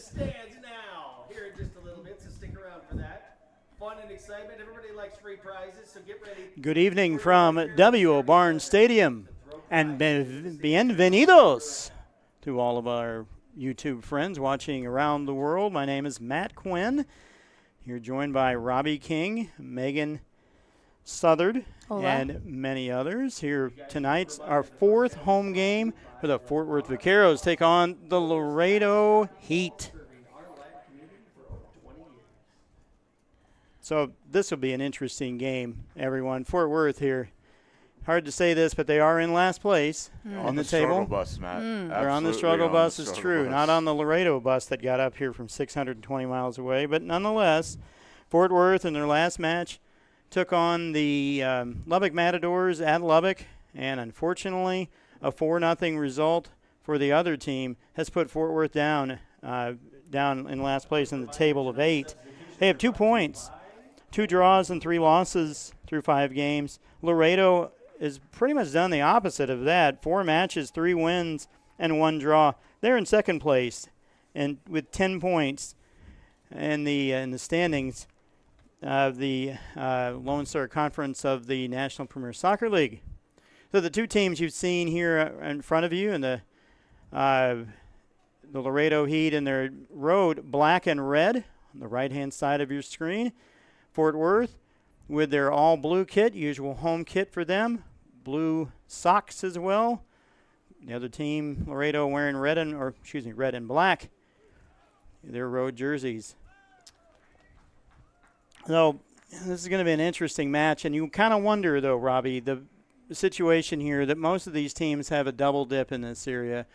stands now. Here in just a little bit, so stick around for that. Fun and excitement. Everybody likes free prizes, so get ready. Good evening from W.O. Barnes Stadium, and bienvenidos to all of our YouTube friends watching around the world. My name is Matt Quinn. You're joined by Robbie King, Megan Southard, and many others. Here tonight's our fourth home game for the Fort Worth Vaqueros take on the Laredo Heat. So this will be an interesting game, everyone. Fort Worth here. Hard to say this, but they are in last place on the table. Struggle bus, Matt. They're on the struggle bus, it's true. Not on the Laredo bus that got up here from 620 miles away. But nonetheless, Fort Worth in their last match took on the Lubbock Matadors at Lubbock. And unfortunately, a 4-0 result for the other team has put Fort Worth down in last place in the table of 8. They have 2 points, 2 draws and 3 losses through 5 games. Laredo is pretty much done the opposite of that. 4 matches, 3 wins, and 1 draw. They're in second place, and with 10 points in the standings of the Lone Star Conference of the National Premier Soccer League. So the 2 teams you've seen here in front of you, and the Laredo Heat in their road, black and red on the right-hand side of your screen. Fort Worth with their all-blue kit, usual home kit for them, blue socks as well. The other team, Laredo, wearing red and black, their road jerseys. So this is going to be an interesting match, and you kind of wonder, though, Robbie, the situation here that most of these teams have a double dip in this area.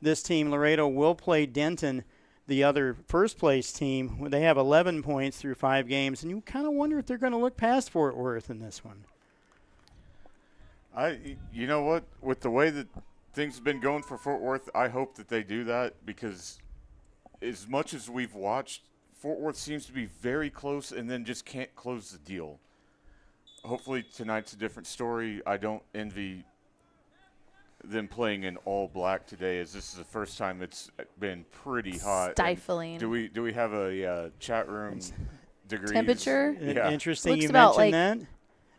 This team, Laredo, will play Denton, the other first-place team. They have 11 points through 5 games, and you kind of wonder if they're going to look past Fort Worth in this one. You know what? With the way that things have been going for Fort Worth, I hope that they do that, because as much as we've watched, Fort Worth seems to be very close and then just can't close the deal. Hopefully tonight's a different story. I don't envy them playing in all black today, as this is the first time it's been pretty hot. Stifling. And do we have a chat room degrees? Temperature? Yeah. Interesting Looks you about mentioned that.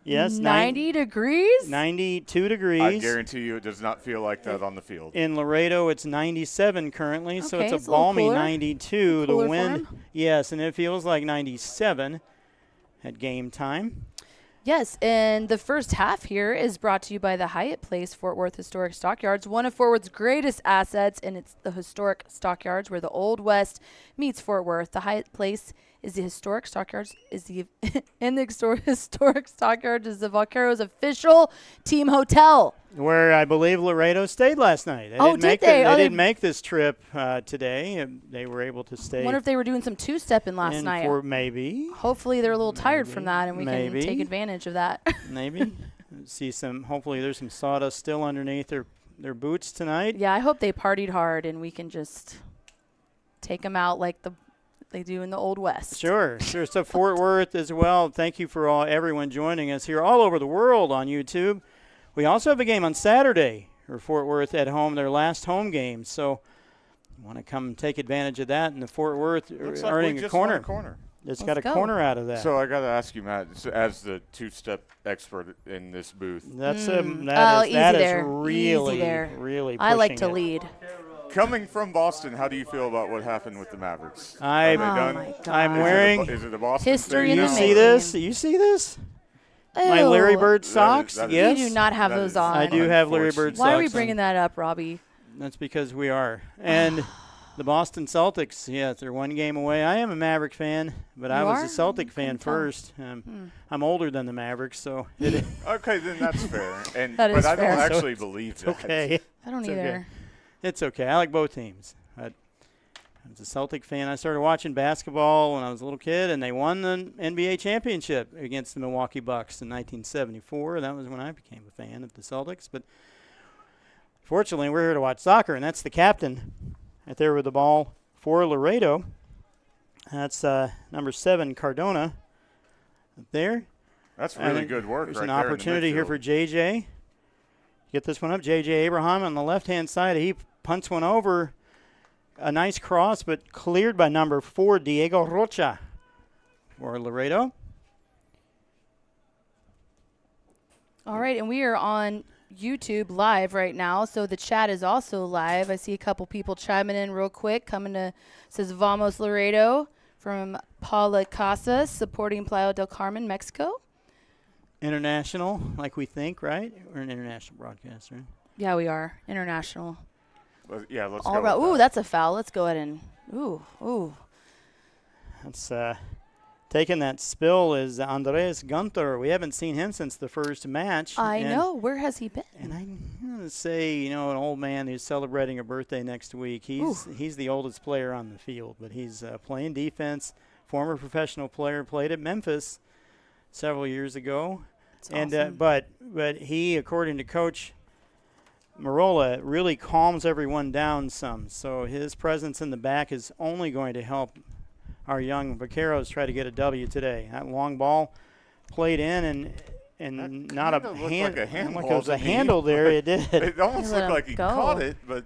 Yes, 90 degrees? 92 degrees. I guarantee you it does not feel like that on the field. In Laredo, it's 97 currently, so Okay, it's a a little balmy cooler. 92. The Cooler for wind, him? yes, and it feels like 97 at game time. Yes, and the first half here is brought to you by the Hyatt Place Fort Worth Historic Stockyards, one of Fort Worth's greatest assets, and it's the historic stockyards where the Old West meets Fort Worth. The Hyatt Place is the historic stockyards, and the historic stockyards is the Vaqueros' official team hotel. Where I believe Laredo stayed last night. Did they? They didn't make this trip today. They were able to stay. I wonder if they were doing some two-stepping last night. Maybe. Hopefully they're a little tired from that, and we can take advantage of that. Maybe. Hopefully there's some sawdust still underneath their boots tonight. Yeah, I hope they partied hard, and we can just take them out like they do in the Old West. Sure. So Fort Worth as well. Thank you for everyone joining us here all over the world on YouTube. We also have a game on Saturday for Fort Worth at home, their last home game. So you want to come take advantage of that, and the Fort Worth earning a corner. It's got a corner out of that. So I got to ask you, Matt, as the two-step expert in this booth. That is really I like to pushing it. lead. Coming from Boston, how do you feel about what happened with the Mavericks? I'm wearing Is it a Boston history thing? in You the see making. this? You see this? My Larry Bird socks? that is- Yes. You do not have those on. I do have Larry Bird socks. Why are we bringing that up, Robbie? That's because we are. And the Boston Celtics, yes, they're 1 game away. I am a Maverick fan, but I was a Celtic fan first. I'm older than the Mavericks, so Okay, then that's fair. That is but I don't fair. actually believe that. okay. I don't It's either. okay. It's okay. I like both teams. I was a Celtic fan. I started watching basketball when I was a little kid, and they won the NBA championship against the Milwaukee Bucks in 1974. That was when I became a fan of the Celtics. But fortunately, we're here to watch soccer, and that's the captain right there with the ball for Laredo. That's number 7, Cardona, up there. That's really good work. There's right an there in the opportunity here midfield. for JJ. Get this one up. JJ Abraham on the left-hand side. He punts one over A nice cross, but cleared by number 4, Diego Rocha for Laredo. All right, and we are on YouTube live right now, so the chat is also live. I see a couple people chiming in real quick. Says Vamos Laredo from Paula Casas, supporting Playa del Carmen, Mexico. International, like we think, right? We're an international broadcaster. Yeah, we are international. Yeah, let's All go. right. with Ooh, that. that's a foul. Let's go ahead and ooh. That's taking that spill is Andres Gunter. We haven't seen him since the first match. I know. Where has he been? And I'm going to say, an old man who's celebrating a birthday next week. He's the oldest player on the field, but he's playing defense. Former professional player, played at Memphis several years ago. That's And awesome. but he, according to Coach Marola, really calms everyone down some. So his presence in the back is only going to help our young Vaqueros try to get a W today. That long ball played in and That not a kinda looked hand. like a handball Like it was to a me. handle there. It did. It almost Let looked him like he go. caught it, but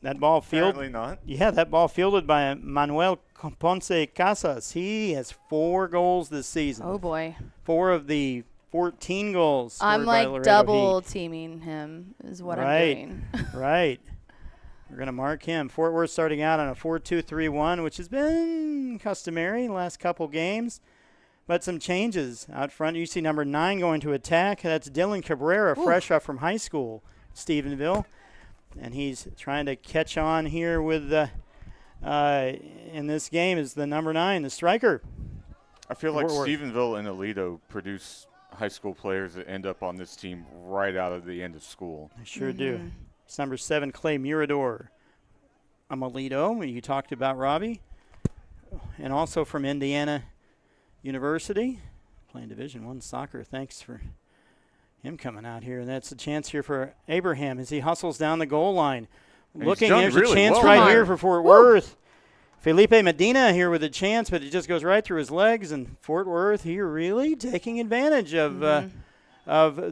That ball apparently not. Yeah, that ball fielded by Manuel Ponce Casas. He has 4 goals this season. Oh boy. 4 of the 14 goals scored I'm by like Laredo double Heat. teaming him is what Right. I'm doing. Right. We're going to mark him. Fort Worth starting out on a 4-2-3-1, which has been customary in the last couple games. But some changes out front. You see number 9 going to attack. That's Dylan Cabrera, fresh up from high school, Stephenville. And he's trying to catch on here with, in this game, is the number 9, the striker. I feel like Fort Worth. Stephenville and Aledo produce high school players that end up on this team right out of the end of school. I sure do. It's number 7, Clay Mirador. Amelito, you talked about Robbie. And also from Indiana University, playing Division I soccer. Thanks for him coming out here. And that's a chance here for Abraham as he hustles down the goal line. And Looking, he's done there's really a chance well right there. here for Fort Worth. Felipe Medina here with a chance, but it just goes right through his legs. And Fort Worth here really taking advantage of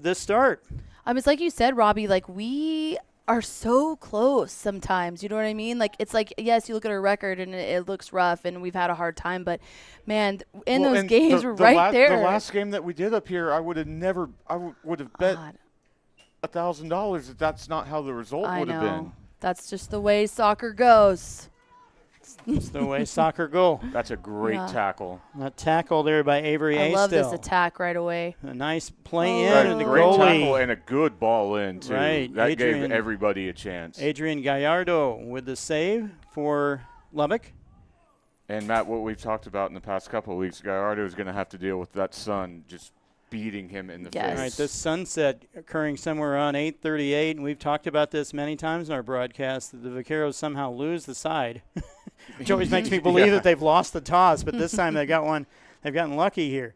this start. It's like you said, Robbie, like we are so close sometimes. You know what I mean? Like it's like, yes, you look at our record and it looks rough and we've had a hard time, but man, in Well, those and games the we're right there. The last game that we did up here, I would have bet God, $1,000 that's not how the result I would have know. been. That's just the way soccer goes. That's the way soccer go. That's a great Yeah. tackle. That tackle there by Avery I love this Astel. attack right away. A nice play Oh. in, and the Great tackle goalie, and a good ball in, too. Right, That Adrian- gave everybody a chance. Adrian Gallardo with the save for Lubbock. And, Matt, what we've talked about in the past couple of weeks, Gallardo is going to have to deal with that sun just beating him in the Yes. All face. right, this sunset occurring somewhere around 8:38, and we've talked about this many times in our broadcast, that the Vaqueros somehow lose the side, which always makes me believe that they've lost the toss, but this time they've gotten lucky here.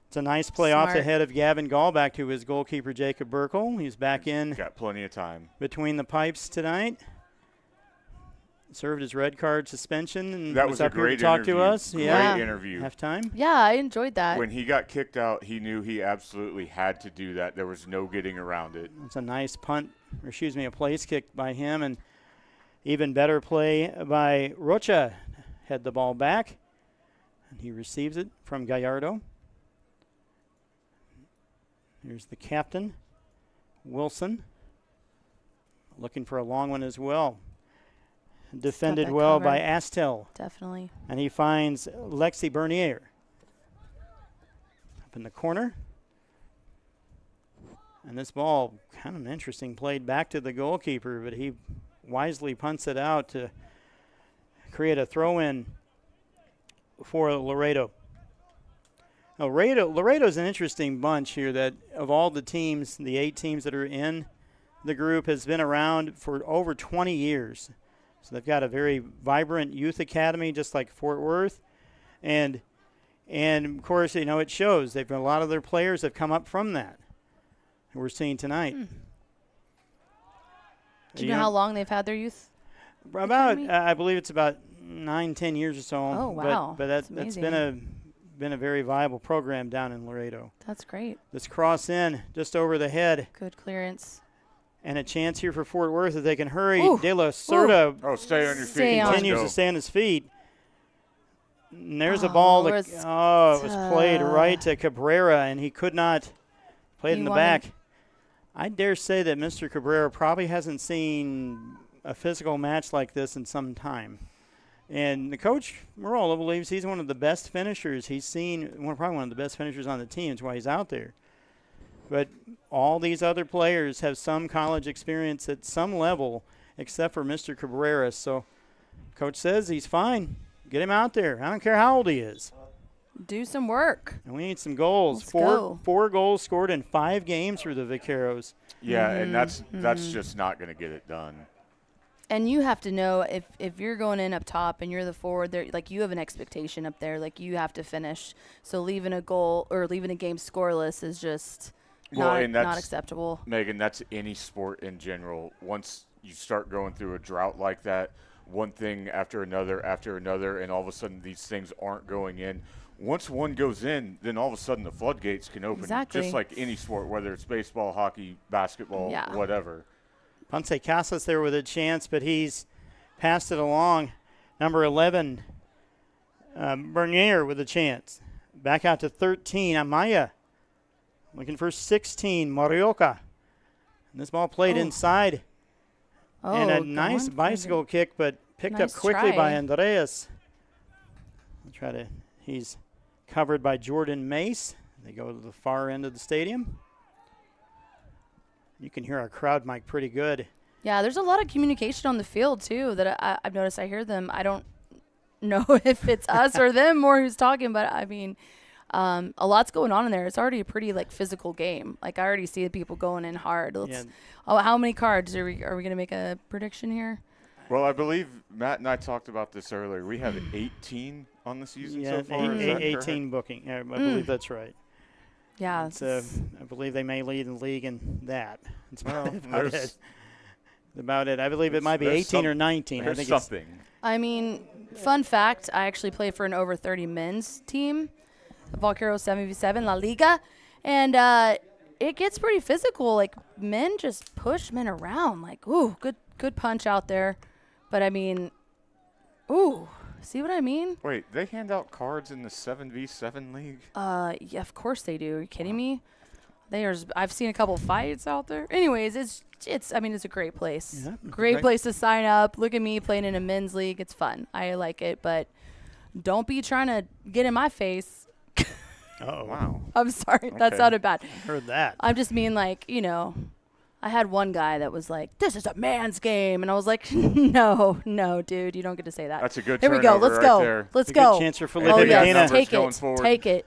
It's a nice play off the Smart. head of Gavin Gall back to his goalkeeper, Jacob Burkle. He's back in Got plenty of time. between the pipes tonight. Served his red card suspension and That was was a up here to great talk interview. to us. Great Yeah, interview. halftime. Yeah, I enjoyed that. When he got kicked out, he knew he absolutely had to do that. There was no getting around it. It's a nice a place kick by him, and even better play by Rocha. Had the ball back, and he receives it from Gallardo. Here's the captain, Wilson, looking for a long one as well. Defended that well by covered. Astel, Definitely. and he finds Lexi Bernier up in the corner. And this ball, kind of interesting, played back to the goalkeeper, but he wisely punts it out to create a throw-in for Laredo. Now, Laredo's an interesting bunch here that of all the teams, the 8 teams that are in the group, has been around for over 20 years. So they've got a very vibrant youth academy, just like Fort Worth. And of course, it shows. A lot of their players have come up from that. We're seeing tonight. Do you know how long they've had their youth? About, academy? I believe it's about 9-10 years or so. Oh, wow. But That's that's amazing. been a very viable program down in Laredo. That's great. This cross in just over the head, Good clearance. And a chance here for Fort Worth if they can hurry. Ooh. De La Cerda Oh, stay on your Stay feet. on. Let's continues go. to stay on his feet. And there's a ball that it was played right to Cabrera, and he could not play it He in the wanted- back. I dare say that Mr. Cabrera probably hasn't seen a physical match like this in some time. And the coach, Marola, believes he's one of the best finishers he's seen, probably one of the best finishers on the team. That's why he's out there. But all these other players have some college experience at some level, except for Mr. Cabrera. So coach says he's fine. Get him out there. I don't care how old he is. Do some work. And we need some goals. Let's go. Four goals scored in 5 games for the Vaqueros. Yeah, and that's just not going to get it done. And you have to know if you're going in up top and you're the forward, there, like you have an expectation up there, like you have to finish. So leaving a goal or leaving a game scoreless is just not acceptable. Megan, that's any sport in general. Once you start going through a drought like that, one thing after another, and all of a sudden these things aren't going in. Once one goes in, then all of a sudden the floodgates can open, Exactly. just like any sport, whether it's baseball, hockey, basketball, Yeah. whatever. Ponce Casas there with a chance, but he's passed it along. Number 11, Bernier with a chance. Back out to 13, Amaya. Looking for 16, Morioka. And this ball played inside. And a nice bicycle kick, but picked Nice up quickly by try. Andreas. He's covered by Jordan Mace. They go to the far end of the stadium. You can hear our crowd mic pretty good. Yeah, there's a lot of communication on the field too that I've noticed. I hear them. I don't know if it's us or them or who's talking, but I mean, a lot's going on in there. It's already a pretty physical game. I already see the people going in hard. How many cards are we gonna make a prediction here? Well, I believe Matt and I talked about this earlier. We have 18 on the season so far. Is that 18 correct? booking. I believe that's right. Yeah, I believe they may lead the league in that. That's Well, about it. there's About it. I believe it might be there's 18 or 19. I There's think something. I mean, fun fact, I actually play for an over 30 men's team, the Vaqueros 7v7 La Liga, and it gets pretty physical. Men just push men around. Good punch out there. But I mean, see what I mean? Wait, they hand out cards in the 7v7 league? Yeah, of course they do. Are you kidding me? I've seen a couple fights out there. Anyways, it's a great place. Yeah, Great right. place to sign up. Look at me playing in a men's league. It's fun. I like it, but don't be trying to get in my face. Oh, Wow. I'm sorry. That Okay. sounded bad. heard that. I just mean I had one guy that was like, "This is a man's game," and I was like, "No, dude, you don't get to say that." That's a good Here we go. turnover Let's right go. there. Let's It's a go. good chance for Oh, Felipe Oh yeah, yes, numbers take going it. forward. Take it.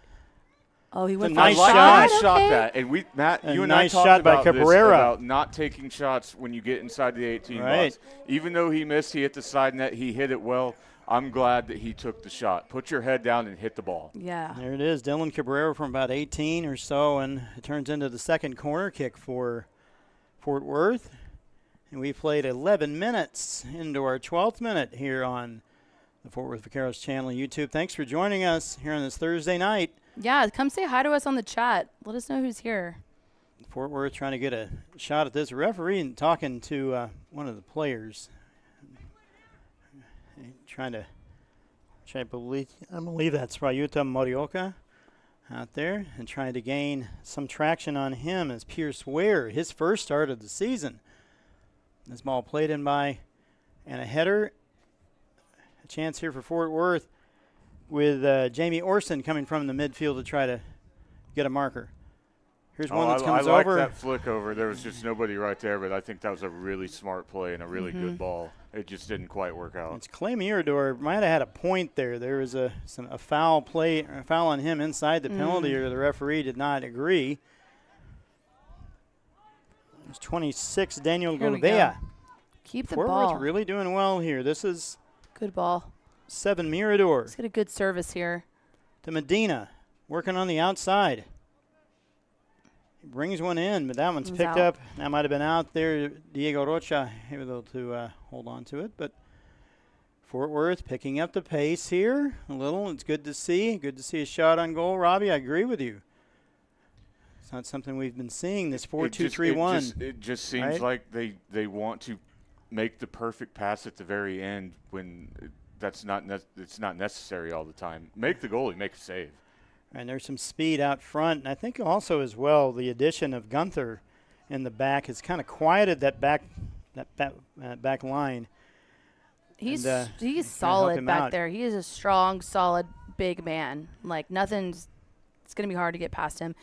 Oh, he went a for nice a I like shot. that he shot Okay. that. And Matt, A you and nice I talked shot by about this, Cabrera. about not taking shots when you get inside the 18 Right. box. Even though he missed, he hit the side net, he hit it well. I'm glad that he took the shot. Put your head down and hit the ball. Yeah. There it is. Dylan Cabrera from about 18 or so, and it turns into the second corner kick for Fort Worth. And we played 11 minutes into our 12th minute here on the Fort Worth Vaqueros channel on YouTube. Thanks for joining us here on this Thursday night. Yeah, come say hi to us on the chat. Let us know who's here. Fort Worth trying to get a shot at this. Referee and talking to one of the players. I believe that's Rayuta Morioka out there, and trying to gain some traction on him as Pierce Ware, his first start of the season. This ball played in by, and a header. A chance here for Fort Worth with Jamie Orson coming from the midfield to try to get a marker. Here's one that comes I like over. that flick over. There was just nobody right there, but I think that was a really smart play and a really good ball. It just didn't quite work out. It's Clay Mirador might have had a point there. There was a foul on him inside the penalty area. The referee did not agree. It's 26, Daniel Here we Golbea. go. Keep the Fort ball. Worth really doing well here. This is Good ball. 7 Mirador Let's get a good service here. to Medina, working on the outside. He brings one in, but that one's It's picked out. up. That might have been out there. Diego Rocha able to hold on to it, but Fort Worth picking up the pace here a little. It's good to see. Good to see a shot on goal. Robbie, I agree with you. It's not something we've been seeing, this It just- 4-2-3-1. It just seems right? like they want to make the perfect pass at the very end when it's not necessary all the time. Make the goalie make a save. And there's some speed out front. And I think also as well the addition of Gunther in the back has kind of quieted that back line. He's And, he's help solid him back out. there. He is a strong, solid, big man. Like it's going to be hard to get past him.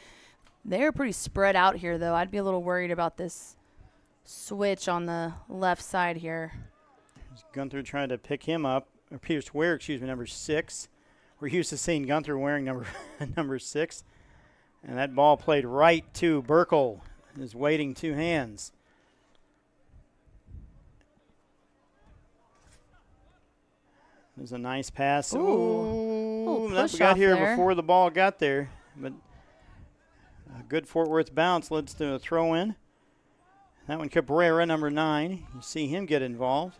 They're pretty spread out here, though. I'd be a little worried about this switch on the left side here. Gunther trying to pick him up, or Pierce Ware, number 6. We're used to seeing Gunther wearing number 6. And that ball played right to Burkle, is waiting 2 hands. There's a nice pass. Little That push got off here there. before the ball got there. But a good Fort Worth bounce leads to a throw in. That one, Cabrera, number 9. You see him get involved.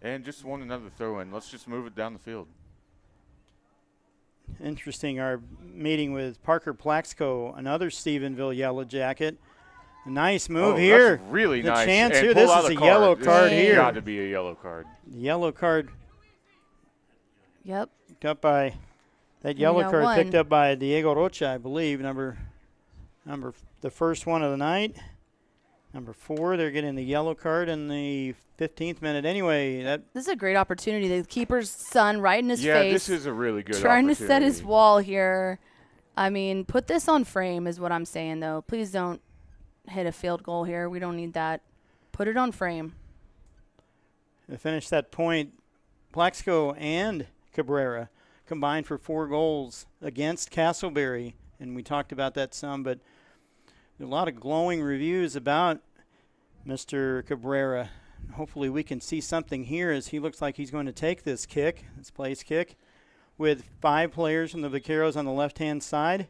And just want another throw in. Let's just move it down the field. Interesting, our meeting with Parker Plaxco, another Stephenville Yellow Jacket. A nice move here. That's really The nice. chance And here. pull This out is the a card. yellow This card has here. got to be a yellow card. The yellow card Yep. picked up by that We yellow got card one. picked up by Diego Rocha, I believe, number the first one of the night. Number 4, they're getting the yellow card in the 15th minute. Anyway, that This is a great opportunity. The keeper's son right in his Yeah, face. this is a really good Trying to set his opportunity. wall here. I mean, put this on frame is what I'm saying, though. Please don't hit a field goal here. We don't need that. Put it on frame. to finish that point, Plaxco and Cabrera combined for 4 goals against Castleberry, and we talked about that some, but a lot of glowing reviews about Mr. Cabrera. Hopefully we can see something here as he looks like he's going to take this place kick, with 5 players from the Vaqueros on the left-hand side.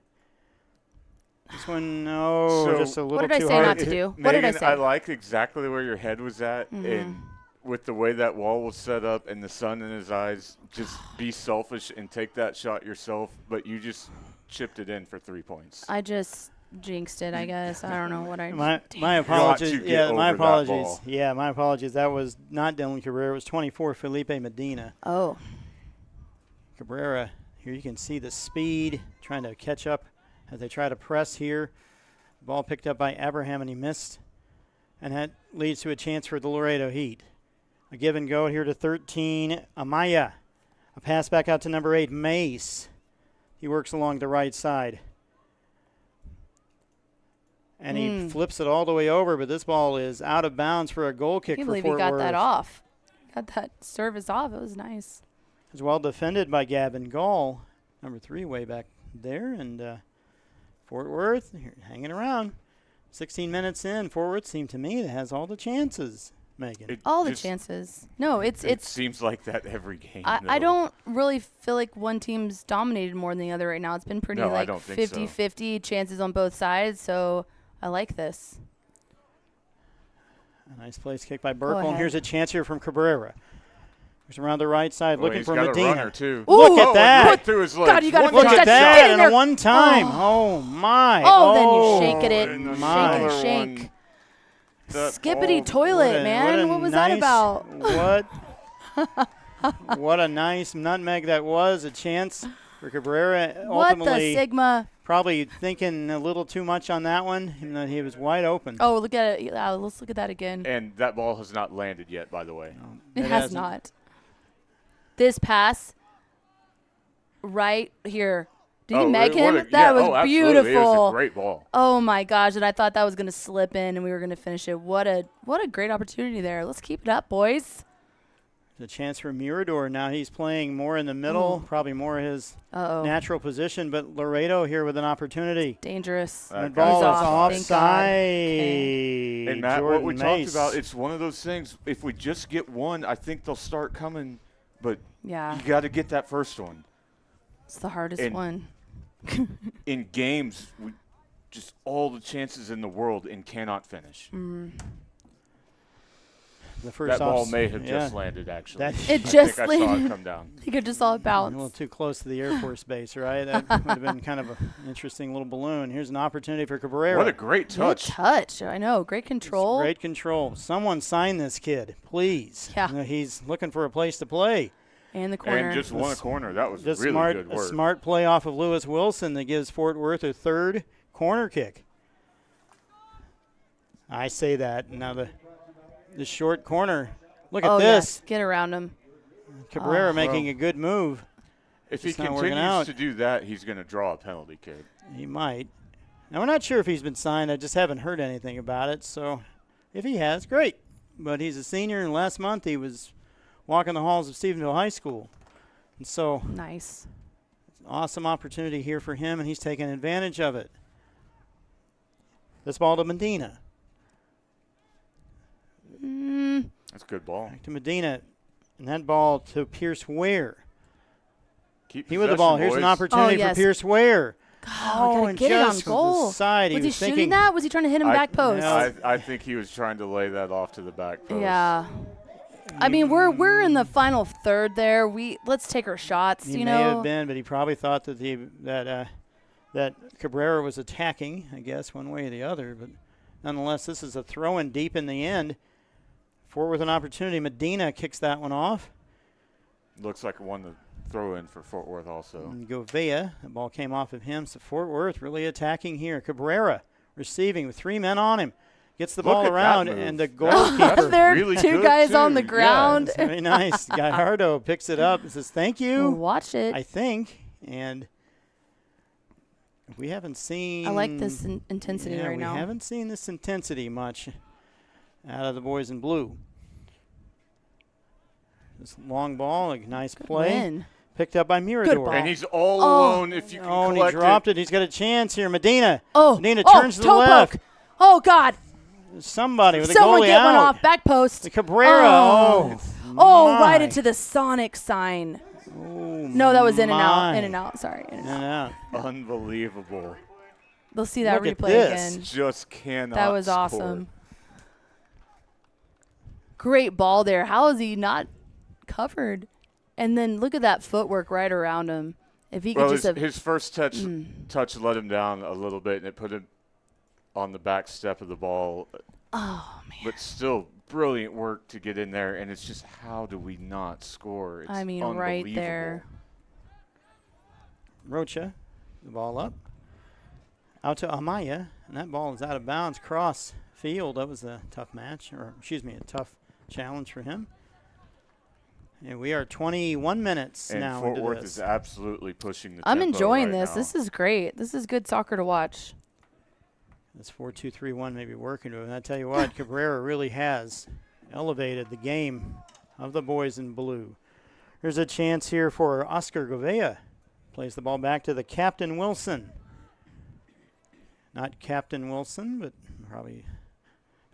This one, So just a little what did I too say hard. not to do? What did I Megan, say? I liked exactly where your head was at, Mm-hmm. and with the way that wall was set up and the sun in his eyes, just be selfish and take that shot yourself, but you just chipped it in for 3 points. I just jinxed it, I guess. I don't know what I My apologies. to get Yeah, my over that apologies. ball. Yeah, my apologies. That was not Dylan Cabrera. It was 24, Felipe Medina. Oh. Cabrera, here you can see the speed, trying to catch up as they try to press here. Ball picked up by Abraham, and he missed. And that leads to a chance for the Laredo Heat. A give and go here to 13, Amaya. A pass back out to number 8, Mace. He works along the right side. And he flips it all the way over, but this ball is out of bounds for a goal I kick can't for believe he Fort got Worth. that off. Got that service off. It was nice. It was well defended by Gavin Gall, number 3, way back there. And Fort Worth hanging around. 16 minutes in, Fort Worth seemed to me that has all the chances, Megan. It All the just- chances. No, It it's seems like that every game. I though. don't really feel like one team's dominated more than the other right now. It's been pretty No, I like don't think so. 50-50 chances on both sides, so I like this. A nice place kick by Burkle. And ahead. here's a chance here from Cabrera. He's around the right side Boy, looking he's for got a Medina. runner too. Ooh, Look at Oh, that. right through his legs. God, you gotta One Look finish at touch that that, shot. and a one-time. Oh, my. Oh, then you shake it. And my. another Shank. one. That Skippity ball- toilet, man. What was that nice- about? What a nice nutmeg that was. A chance for Cabrera. What Ultimately, the Sigma? probably thinking a little too much on that one, even though he was wide open. Oh, look at it. Yeah, let's look at that again. And that ball has not landed yet, by the way. It It has hasn't. not. This pass right here. Did he make him? That was absolutely. beautiful. It was a great ball. Oh my gosh! And I thought that was going to slip in, and we were going to finish it. What a great opportunity there. Let's keep it up, boys. The chance for Mirador. Now he's playing more in the middle, probably more his Uh-oh. natural position, but Laredo here with an opportunity. Dangerous. The That ball is guy's off. Thank God. offside. And Matt, Jordan what we Mace. talked about, it's one of those things. If we just get one, I think they'll start coming. But Yeah, you got to get that first one. it's the hardest And- one. In games, we just all the chances in the world and cannot finish. The first That ball off- may have yeah. just landed, actually. That- It I just think I saw it landed. come down. I think I just saw it A bounce. little too close to the Air Force Base, right? That would have been kind of an interesting little balloon. Here's an opportunity for Cabrera. What a great Good touch. touch. I know. Great control. Great control. Someone sign this kid, please. Yeah. You know, he's looking for a place to play. And the corner. And just won a corner. That was Just really smart, good a work. smart play off of Lewis Wilson that gives Fort Worth a third corner kick. I say that. Now the short corner. Look oh, at this. yes. Get around him. Cabrera Oh. making a good move. If he It's not working out. continues to do that, he's going to draw a penalty kick. He might. Now, we're not sure if he's been signed. I just haven't heard anything about it. So if he has, great. But he's a senior, and last month he was walking the halls of Stephenville High School. And so Nice. awesome opportunity here for him, and he's taking advantage of it. This ball to Medina. That's a good ball. Back to Medina. And that ball to Pierce Ware. Keep He with the ball. possession, Here's an boys. opportunity Oh, yes. for Pierce Ware. Oh, we gotta and get it on just goal. the side. Was he was shooting thinking, that? Was he trying to hit him back post? no. I think he was trying to lay that off to the back post. Yeah. I mean, we're in the final third there. Let's take our shots. He you may know. have been, but he probably thought that that Cabrera was attacking, I guess, one way or the other. But nonetheless, this is a throw-in deep in the end. Fort with an opportunity. Medina kicks that one off. Looks like one to throw in for Fort Worth also. And Govea, the ball came off of him. So Fort Worth really attacking here. Cabrera receiving with 3 men on him. Gets the Look ball at that around, move. and the That's goalkeeper. There are really two good, guys on the too. Yeah, ground. It's very nice. Gallardo picks it up and says, thank you. Watch it. I think. And we haven't seen. I like this intensity yeah, right we now. haven't seen this intensity much out of the boys in blue. This long ball, a nice play. Win. Picked up by Mirador. ball. And he's all Oh. alone if you can Oh, and he collect dropped it. He's got a chance here. Medina. Oh, Medina turns to the toe left. Poke. Oh God! Somebody with Someone a goalie get out. one off back post. The Cabrera. Oh. Oh, Oh, right my. into the Sonic sign. Oh, No, that was in and out. my. In and out. Sorry. In and In out. and out. it. Unbelievable. They'll see that Look at replay this. again. Just cannot That was score. awesome. Great ball there. How is he not covered? And then look at that footwork right around him. If he could Well, just have. his first touch let him down a little bit, and it put him on the back step of the ball. Oh man. But still, brilliant work to get in there, and it's just how do we not score? It's I mean, right unbelievable. there. Rocha, the ball up. Out to Amaya, and that ball is out of bounds. Cross field. That was a tough match, or excuse me, a tough challenge for him. And we are 21 minutes And now Fort into Worth this. is absolutely pushing the I'm tempo enjoying right this. now. This is great. This is good soccer to watch. This 4-2-3-1 may be working to it. And I tell you what, Cabrera really has elevated the game of the boys in blue. Here's a chance here for Oscar Govea. Plays the ball back to the Captain Wilson. Not Captain Wilson, but probably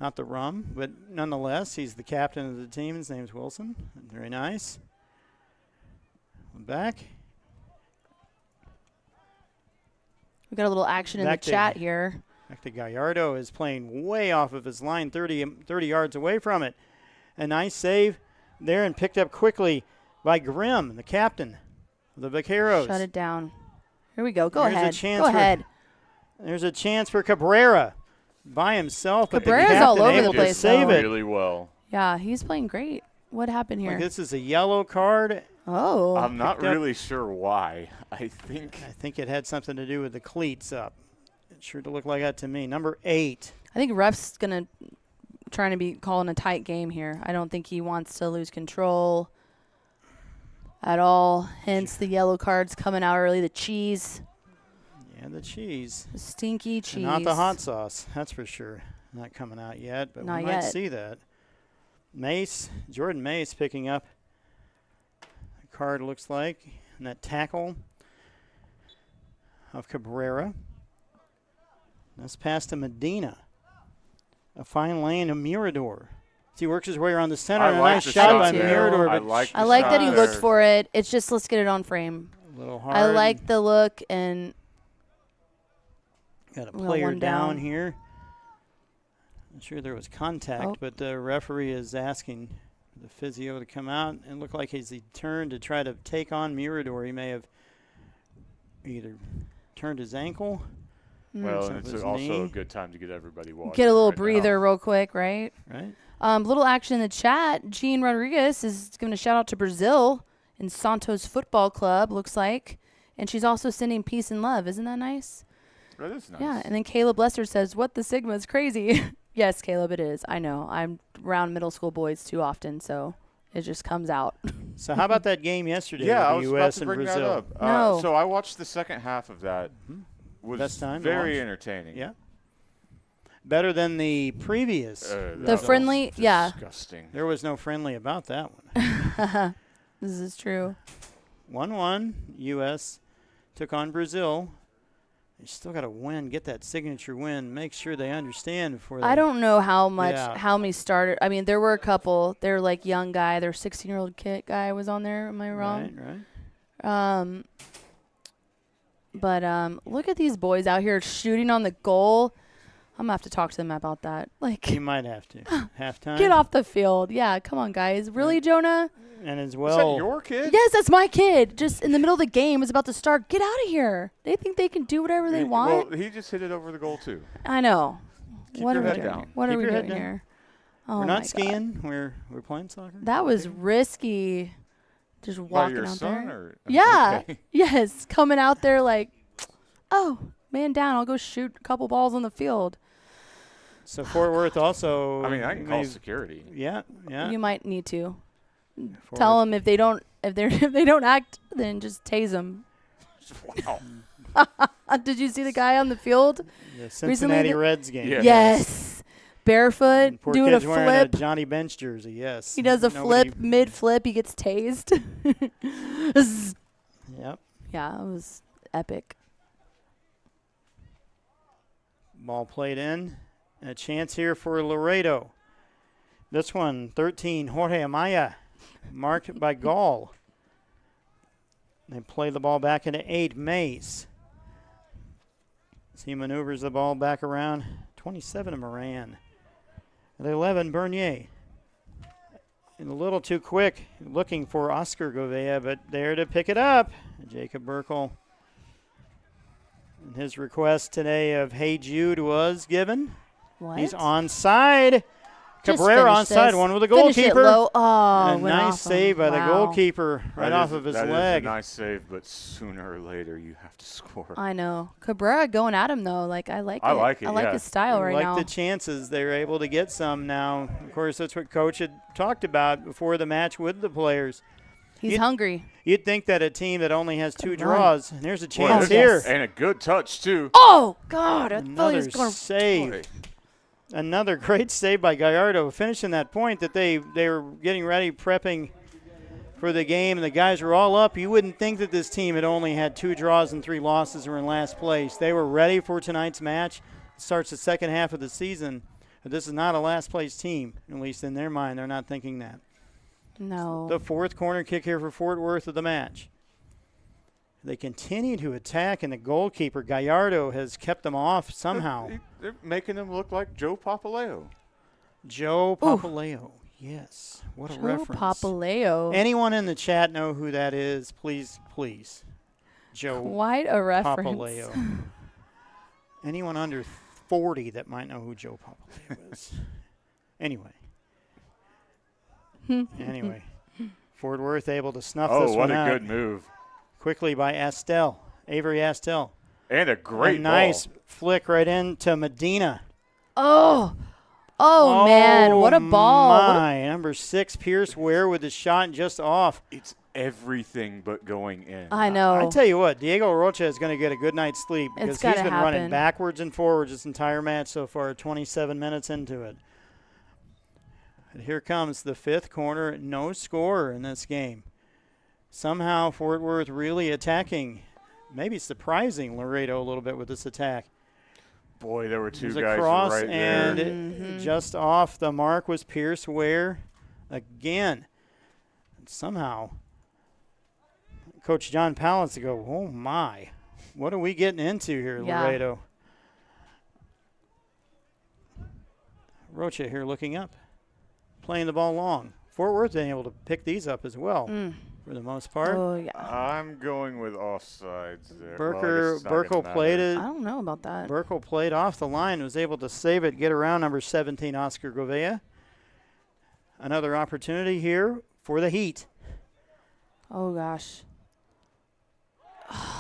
not the rum. But nonetheless, he's the captain of the team. His name's Wilson. Very nice. Back. We got a little action in the Back to- chat here. Back to Gallardo is playing way off of his line, 30 yards away from it. A nice save there and picked up quickly by Grimm, the captain of the Vaqueros. Shut it down. Here we go. Go Here's a ahead. chance Go for- ahead. There's a chance for Cabrera by himself, but Cabrera's the captain all over able the to place, save though. it. really well. Yeah, he's playing great. What happened here? Like this is a yellow card. Oh. I'm not picked up- really sure why. I think I think it had something to do with the cleats up. It sure to look like that to me. Number 8. I think ref's going to trying to be calling a tight game here. I don't think he wants to lose control at all. Hence the yellow cards coming out early. The cheese. Yeah, the cheese. The stinky cheese. And not the hot sauce, that's for sure. Not coming out yet, but Not we might yet. see that. Mace, Jordan Mace picking up a card, looks like, and that tackle of Cabrera. That's pass to Medina. A fine lane to Mirador. He works his way around the center. I And a like nice the shot shot by there. Mirador. I but like I like that he shot looked there. for it. It's just let's get it on frame. a little hard. I like the look and Got a well, player one down down. here. I'm sure there was contact, Oh. but the referee is asking the physio to come out. It looked like as he turned to try to take on Mirador, he may have either turned his ankle. Well, Some and of it's his also a knee. good time to get everybody watching. Get a little right breather now. real quick, right? Right? Little action in the chat. Jean Rodriguez is giving a shout out to Brazil in Santos Football Club, looks like. And she's also sending peace and love. Isn't that nice? That is nice. Yeah. And then Caleb Lester says, "What the Sigma is crazy." Yes, Caleb, it is. I know. I'm around middle school boys too often, so it just comes out. So how about that game yesterday Yeah, I with was the about U.S. to and bring Brazil? that up. No. So I watched the second half of that. Was Best time to very watch? entertaining. Yeah. Better than the previous. That The was friendly- yeah. disgusting. There was no friendly about that one. This is true. 1-1, U.S. took on Brazil. They still got to win, get that signature win, make sure they understand before they. I don't know how Yeah. many started. I mean, there were a couple. They're like young guy. Their 16-year-old kid guy was on there. Am I wrong? Right. But look at these boys out here shooting on the goal. I'm gonna have to talk to them about that. Like, You might have to. Halftime. get off the field. Yeah, come on, guys. Really, Jonah? And as Is well. that your kid? Yes, that's my kid. Just in the middle of the game, is about to start. Get out of here. They think they can do whatever they want. Well, he just hit it over the goal too. I know. Keep What your are we head doing down. here? What Keep are we your head doing down. here? Oh We're my not God. skiing. We're playing soccer. That was risky. Just By walking your out son, there. or Yeah. Okay. Yes. Coming out there like, oh, man down. I'll go shoot a couple balls on the field. So Fort Worth also. I mean, I can call may- security. Yeah, yeah. You might need to Fort tell Worth. them if they don't act, then just tase them. Wow. Did you see the guy on the field? The Cincinnati the- Reds game. Yeah. Yes. Barefoot, And poor doing a kid's wearing flip. Johnny Bench jersey. Yes. He does a Nobody- flip, mid-flip. He gets tased. Zzz. Yep. Yeah, it was epic. Ball played in. A chance here for Laredo. This one, 13, Jorge Amaya, marked by Gall. They play the ball back into 8, Mace. As he maneuvers the ball back around, 27 to Moran. At 11, Bernier. And a little too quick, looking for Oscar Govea, but there to pick it up, Jacob Burkle. And his request today of Hey Jude was given. What? He's onside. Just Cabrera finish onside, this. one with the Finish it goalkeeper. low. Oh, And a went nice off him. save by the Wow. goalkeeper right That off is- of his that leg. is a nice save, but sooner or later you have to score. I know. Cabrera going at him though. Like I like it. I like it, I like yeah. his style right like now. the chances they're able to get some now. Of course, that's what Coach had talked about before the match with the players. He's you'd- hungry. You'd think that a team that only has 2 Good run. draws, and there's a Boy, chance this- here. And a good touch too. Oh God! I thought he Another was going. save. Boy. Another great save by Gallardo, finishing that point that they were getting ready, prepping for the game, and the guys were all up. You wouldn't think that this team had only had 2 draws and 3 losses and were in last place. They were ready for tonight's match. It starts the second half of the season. But this is not a last place team, at least in their mind. They're not thinking that. No. The 4th corner kick here for Fort Worth of the match. They continue to attack, and the goalkeeper, Gallardo, has kept them off somehow. They're making him look like Joe Papaleo. Joe Papaleo. Yes. What a Joe reference. Papaleo. Anyone in the chat know who that is? Please, please. Joe Quite a reference. Papaleo. Anyone under 40 that might know who Joe Papaleo is? Anyway. Fort Worth able to snuff this Oh, one what a out good move. quickly by Astel, Avery Astel. And a great a nice ball. flick right into Medina. Oh. Oh man! What a ball! What a- My number 6, Pierce Ware with the shot just off. It's everything but going in. I know. I tell you what, Diego Rocha is going to get a good night's sleep because It's he's gotta been running happen. backwards and forwards this entire match so far, 27 minutes into it. And here comes the 5th corner, no scorer in this game. Somehow Fort Worth really attacking, maybe surprising Laredo a little bit with this attack. Boy, there were 2 There's a guys cross, right and there. just off the mark was Pierce Ware again. And somehow, Coach John Palance to go, oh my, what are we getting into here, Yeah. Laredo? Rocha here looking up, playing the ball long. Fort Worth being able to pick these up as well for the most part. Oh, yeah. I'm going with offsides there. Burkle played it. I don't know about that. Burkle played off the line, was able to save it, get around number 17, Oscar Govea. Another opportunity here for the Heat. Oh, gosh.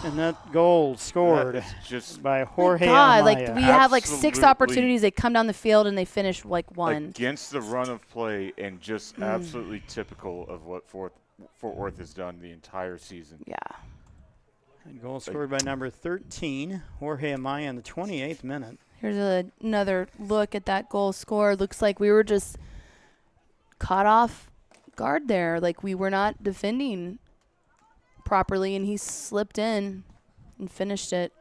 And that goal scored just by Jorge God, Amaya. like we have like 6 Absolutely. opportunities. They come down the field and they finish like one. against the run of play, and just absolutely typical of what Fort Worth has done the entire season. Yeah. And goal scored by number 13, Jorge Amaya, in the 28th minute. Here's another look at that goal score. Looks like we were just caught off guard there. Like we were not defending properly, and he slipped in and finished it.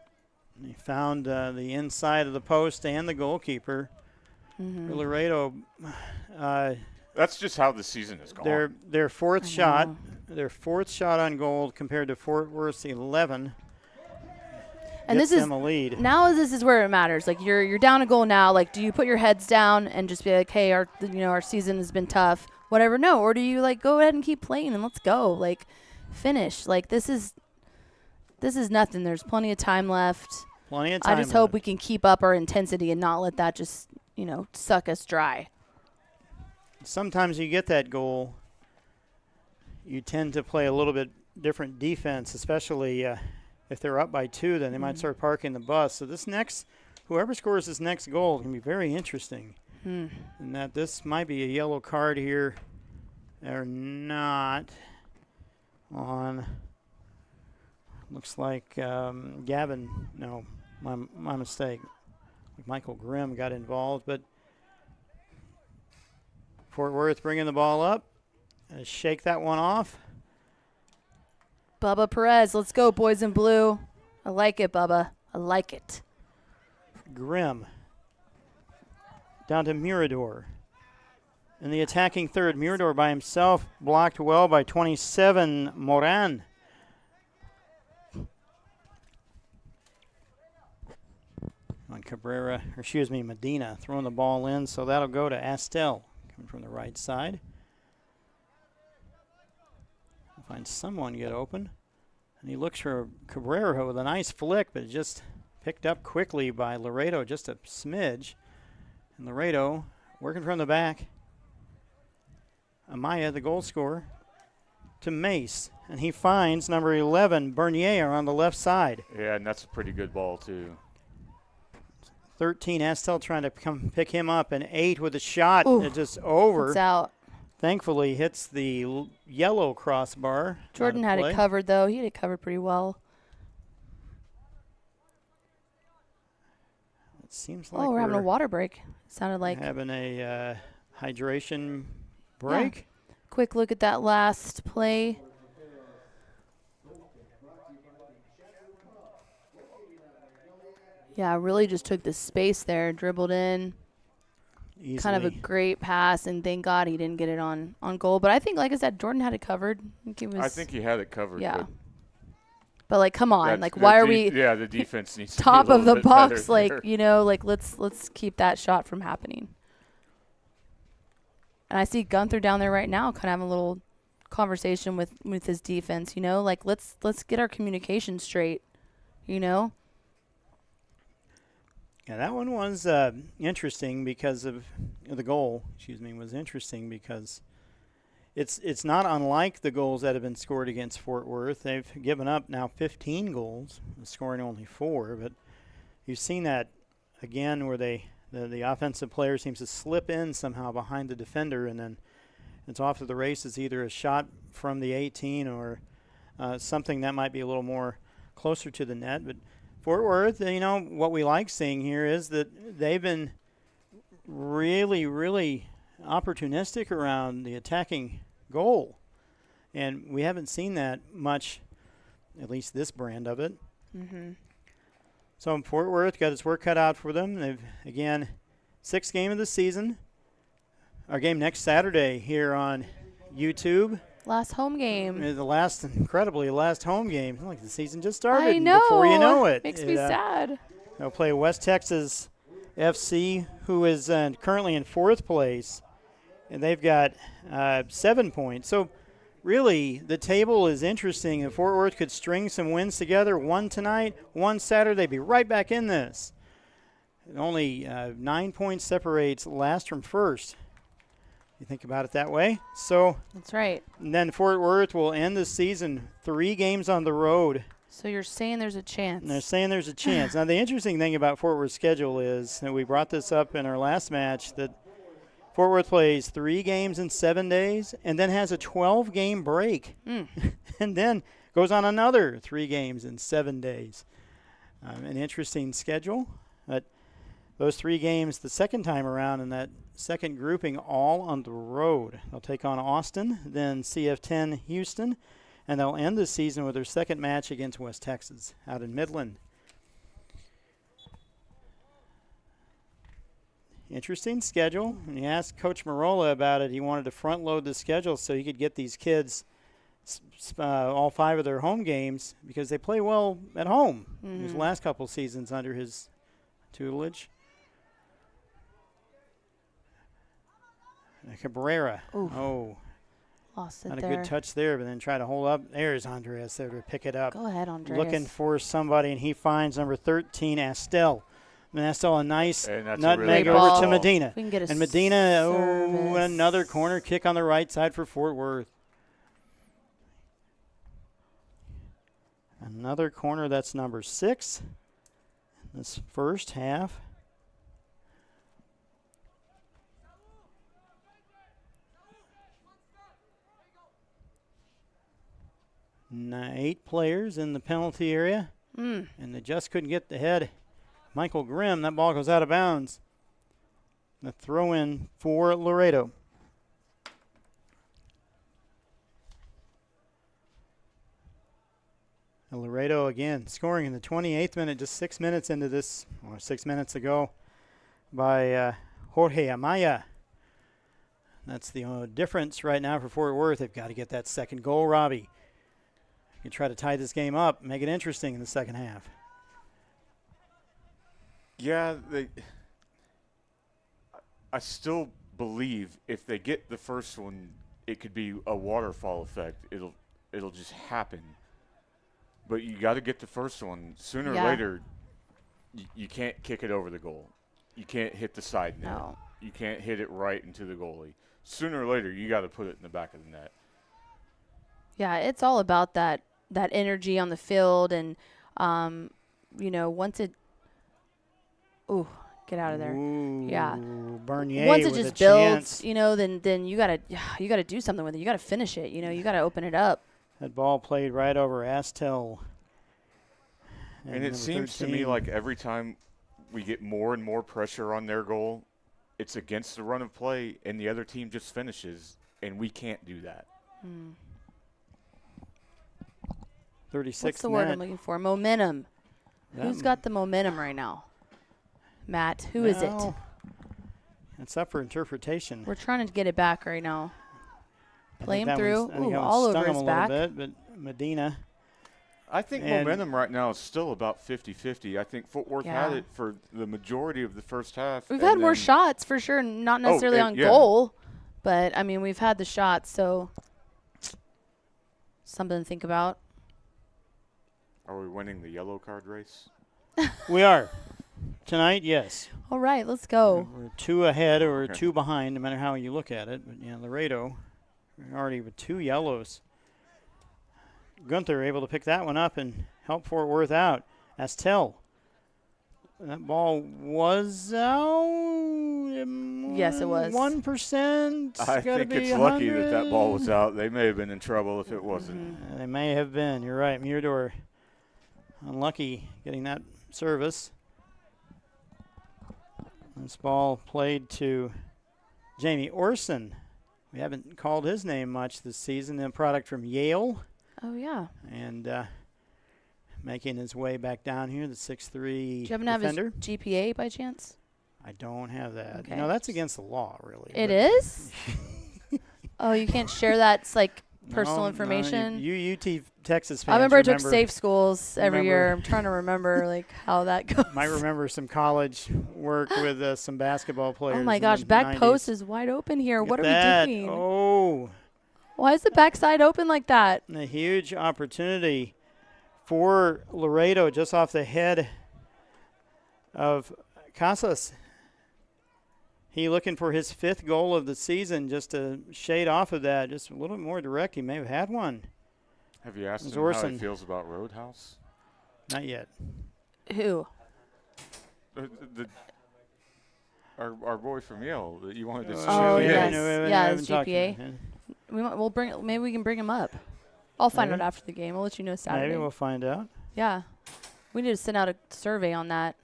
He found the inside of the post and the goalkeeper. For Laredo, That's just how the season has gone. their fourth shot on goal compared to Fort Worth's 11. And gets this is them a lead. now. This is where it matters. Like you're down a goal now. Like, do you put your heads down and just be like, hey, our season has been tough, whatever? No, or do you like go ahead and keep playing and let's go, like finish? Like this is nothing. There's plenty of time left. Plenty of time. I just hope we can keep up our intensity and not let that just suck us dry. Sometimes you get that goal, you tend to play a little bit different defense, especially if they're up by 2, then they might start parking the bus. So whoever scores this next goal can be very interesting. And that this might be a yellow card here, or not. On, looks like Gavin, no, my mistake. Michael Grimm got involved, but Fort Worth bringing the ball up. Shake that one off. Bubba Perez, let's go, boys in blue. I like it, Bubba. I like it. Grimm down to Mirador. In the attacking third, Mirador by himself, blocked well by 27, Moran. On Medina throwing the ball in, so that'll go to Astel, coming from the right side. Find someone get open. And he looks for Cabrera with a nice flick, but it just picked up quickly by Laredo, just a smidge. And Laredo working from the back. Amaya, the goal scorer, to Mace. And he finds number 11, Bernier, on the left side. Yeah, and that's a pretty good ball, too. 13, Astel trying to come pick him up, and 8 with a shot. Ooh, it's just over. It's out. Thankfully, hits the yellow crossbar. Jordan had it covered, though. He had it covered pretty well. It seems like we're having a water break. Sounded like having a hydration break. Yeah. Quick look at that last play. Yeah, really just took the space there, dribbled in. Easily. Kind of a great pass, and thank God he didn't get it on goal. But I think, like I said, Jordan had it covered. I think he had it covered. Yeah. But like, come on, Like, why are we? Yeah, the defense needs top to be a of the little bit box. better Like, there. let's keep that shot from happening. And I see Gunther down there right now, kind of having a little conversation with his defense. Like let's get our communication straight. Yeah, that one was interesting because of the goal. Was interesting because it's not unlike the goals that have been scored against Fort Worth. They've given up now 15 goals, scoring only 4. But you've seen that again where the offensive player seems to slip in somehow behind the defender, and then it's off to the races, either a shot from the 18 or something that might be a little more closer to the net. But Fort Worth, what we like seeing here is that they've been really, really opportunistic around the attacking goal. And we haven't seen that much, at least this brand of it. Mm-hmm. So Fort Worth got its work cut out for them. They've, again, 6th game of the season. Our game next Saturday here on YouTube. Last home game. The last home game. Like the season just started. I know. Before you know it. Makes me sad. They'll play West Texas FC, who is currently in 4th place, and they've got 7 points. So really, the table is interesting. If Fort Worth could string some wins together, one tonight, one Saturday, they'd be right back in this. Only 9 points separates last from first. You think about it that way. So That's right. and then Fort Worth will end the season 3 games on the road. So you're saying there's a chance. And they're saying there's a chance. Now, the interesting thing about Fort Worth's schedule is, and we brought this up in our last match, that Fort Worth plays 3 games in 7 days and then has a 12-game break. And then goes on another 3 games in 7 days. An interesting schedule. But those 3 games the second time around in that second grouping all on the road. They'll take on Austin, then CF10 Houston, and they'll end the season with their second match against West Texas out in Midland. Interesting schedule. When you asked Coach Marola about it, he wanted to front load the schedule so he could get these kids all 5 of their home games because they play well at home. These last couple seasons under his tutelage. Cabrera. Oof. Oh, Lost it not a there. good touch there, but then try to hold up. There's Andreas there to pick it up. Go ahead, Andreas. Looking for somebody, and he finds number 13, Astel. And Astel, a nice And that's a nutmeg really over nice to ball. Medina. We can get a And Medina, service. another corner kick on the right side for Fort Worth. Another corner, that's number 6. This first half. 8 players in the penalty area, and they just couldn't get the head. Michael Grimm, that ball goes out of bounds. The throw in for Laredo. And Laredo again scoring in the 28th minute, just 6 minutes into this, or 6 minutes ago, by Jorge Amaya. That's the difference right now for Fort Worth. They've got to get that second goal, Robbie. You can try to tie this game up, make it interesting in the second half. Yeah, I still believe if they get the first one, it could be a waterfall effect. It'll just happen. But you got to get the first one. Sooner or later, you can't kick it over the goal. You can't hit the side net. No. You can't hit it right into the goalie. Sooner or later, you got to put it in the back of the net. Yeah, it's all about that energy on the field, and once it, get out of there. Ooh, Yeah. Bernier Once it with just a chance. builds, then you gotta do something with it. You gotta finish it. You gotta open it up. That ball played right over Astel. And it seems to me like every time we get more and more pressure on their goal, it's against the run of play, and the other team just finishes, and we can't do that. 36 What's the word I'm looking for? Momentum. Who's got the momentum right now? Matt, who is it? It's up for interpretation. We're trying to get it back right now. Play him that through. one's- I think that one All stung over him his a back. little bit, but Medina. I think And- momentum right now is still about 50-50. I think Fort Worth had Yeah. it for the majority of the first half. We've and had more then- shots for sure, not necessarily and- on yeah. goal, but I mean we've had the shots, so something to think about. Are we winning the yellow card race? We are. Tonight, yes. All right, let's go. We're 2 ahead or Okay. 2 behind, no matter how you look at it. But, Laredo, we're already with 2 yellows. Gunther able to pick that one up and help Fort Worth out. Astel. That ball was out. Yes, it was. 1%. I think it's lucky that ball was out. They may have been in trouble if it wasn't. They may have been. You're right. Murador unlucky getting that service. This ball played to Jamie Orson. We haven't called his name much this season. A product from Yale. Oh yeah. And making his way back down here, the 6'3" Do you happen to have his defender. GPA by chance? I don't have that. Okay. No, that's against the law, really. It but is? Oh, you can't share that. It's like personal No, information. you UT Texas fans. I remember I took safe schools every remember- year. I'm trying to remember like how that goes. Might remember some college work with some basketball players. Oh my in gosh, the back 90s. post is wide open here. Look What at are that. we doing? Oh, Why is the backside open like that? a huge opportunity for Laredo just off the head of Casas. He looking for his 5th goal of the season, just a shade off of that, just a little more direct. He may have had one. Have you asked him how Zorson. he feels about Roadhouse? Not yet. Who? Our boy from Yale that you wanted to Oh, show. yes. no, we Yeah, haven't his talked to GPA. him. Maybe we can bring him up. I'll find Maybe. out after the game. I'll let you know Saturday. Maybe we'll find out. Yeah. We need to send out a survey on that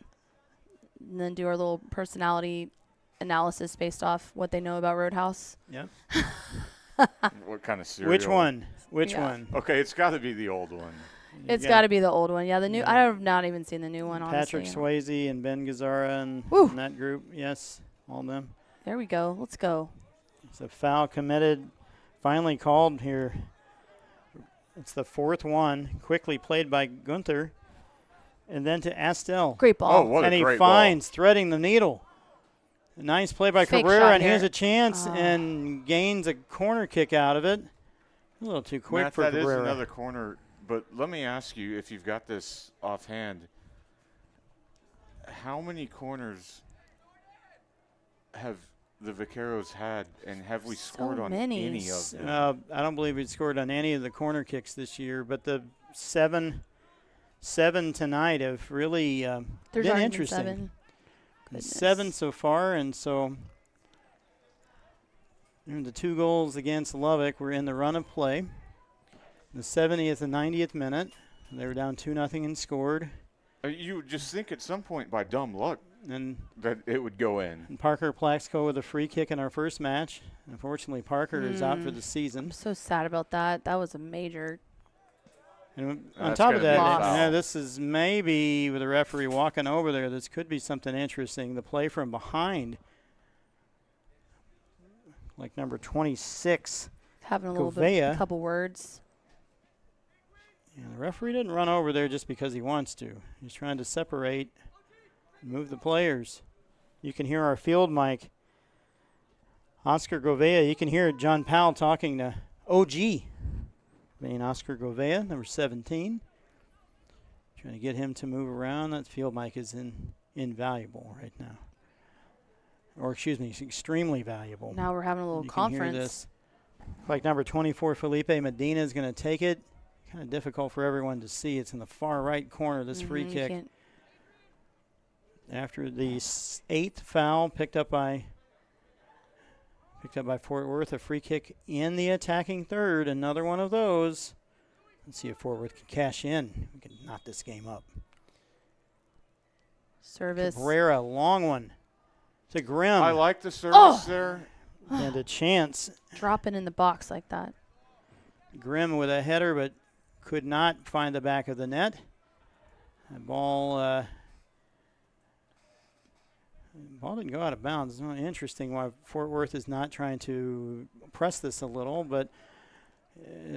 and then do our little personality analysis based off what they know about Roadhouse. Yep. What kind of cereal? Which one? Which Yeah. one? Okay, it's got to be the old one. It's Yeah. got to be the old one. Yeah, the new. Yeah. I have not even seen the new one, Patrick honestly. Swayze and Ben Gazzara and Woo. that group. Yes, all of them. There we go. Let's go. It's a foul committed, finally called here. It's the 4th one, quickly played by Gunther, and then to Astel. Great ball. Oh, what and a he great finds, threading the needle. A nice play by Fake Cabrera, shot and here. here's a chance, Ah. and gains a corner kick out of it. A little too quick Matt, for that is Cabrera. another corner. But let me ask you, if you've got this offhand, how many corners have the Vaqueros had, and have we So scored on many. any of them? I don't believe we scored on any of the corner kicks this year, but the seven tonight have really There's been already been interesting. 7. Goodness. 7 so far, and so the 2 goals against Lubbock were in the run of play. The 70th and 90th minute, they were down 2-0 and scored. You would just think at some point, by dumb luck, And that it would go in. Parker Plaxco with a free kick in our first match. Unfortunately, Parker is out for the I'm season. so sad about that. That was a major. And on That's top gonna of be that, a Loss. foul. this is maybe with the referee walking over there. This could be something interesting. The play from behind, like number 26. Having a little Gouveia. bit, couple words. Yeah, the referee didn't run over there just because he wants to. He's trying to separate, move the players. You can hear our field mic. Oscar Gouveia, you can hear John Powell talking to OG. Being Oscar Gouveia, number 17. Trying to get him to move around. That field mic is invaluable right now. Or excuse me, it's extremely valuable. Now we're having a little You can hear conference. this. Like number 24, Felipe Medina is going to take it. Kind of difficult for everyone to see. It's in the far right corner, this free You kick. can't- After the 8th foul picked up by Fort Worth, a free kick in the attacking third. Another one of those. Let's see if Fort Worth can cash in. We can knot this game up. Service. Cabrera, long one to Grimm. I like the service there. And a chance. Dropping in the box like that. Grimm with a header, but could not find the back of the net. The ball didn't go out of bounds. It's interesting why Fort Worth is not trying to press this a little, but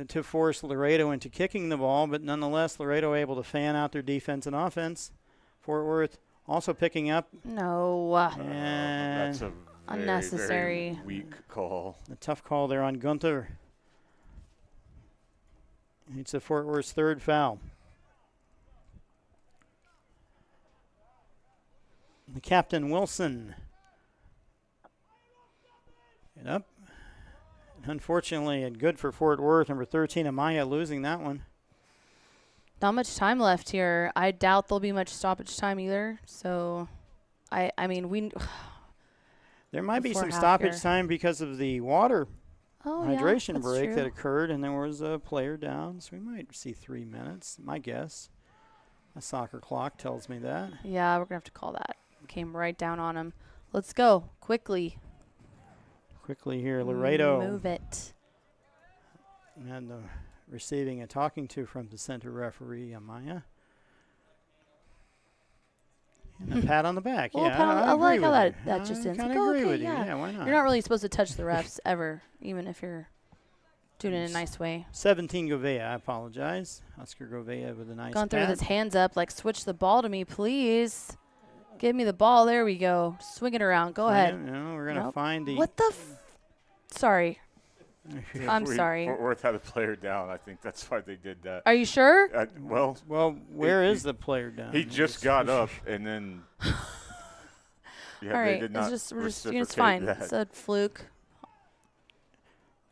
to force Laredo into kicking the ball. But nonetheless, Laredo able to fan out their defense and offense. Fort Worth also picking up. No. And That's a Unnecessary. very weak call. a tough call there on Gunther. It's a Fort Worth's 3rd foul. The captain, Wilson. Get up. Unfortunately, and good for Fort Worth. Number 13, Amaya, losing that one. Not much time left here. I doubt there'll be much stoppage time either. So, I mean, we. There might be Before some half stoppage here. time because of the water hydration that's break true. that occurred, and there was a player down, so we might see 3 minutes, my guess. A soccer clock tells me that. Yeah, we're gonna have to call that. Came right down on him. Let's go quickly. Quickly here, Laredo. Move it. And receiving a talking to from the center referee, Amaya. And a pat on the back. Well, Yeah, pat on- I agree like how with that you. just I ends. kind Like, of agree okay, with you. yeah. Yeah, why not? You're not really supposed to touch the refs ever, even if you're. Doing it in a nice way. 17 Govea, I apologize. Oscar Govea with a nice Gone through with bat. his hands up, like, switch the ball to me, please. Give me the ball. There we go. Swing it around. Go ahead. No, we're going to Nope. find the... What the Sorry. I'm If sorry. Fort Worth had a player down. I think that's why they did that. Are you sure? Well, where is the player down? he just got up and then. Yeah, All they right. did not It's reciprocate fine. that. It's a fluke.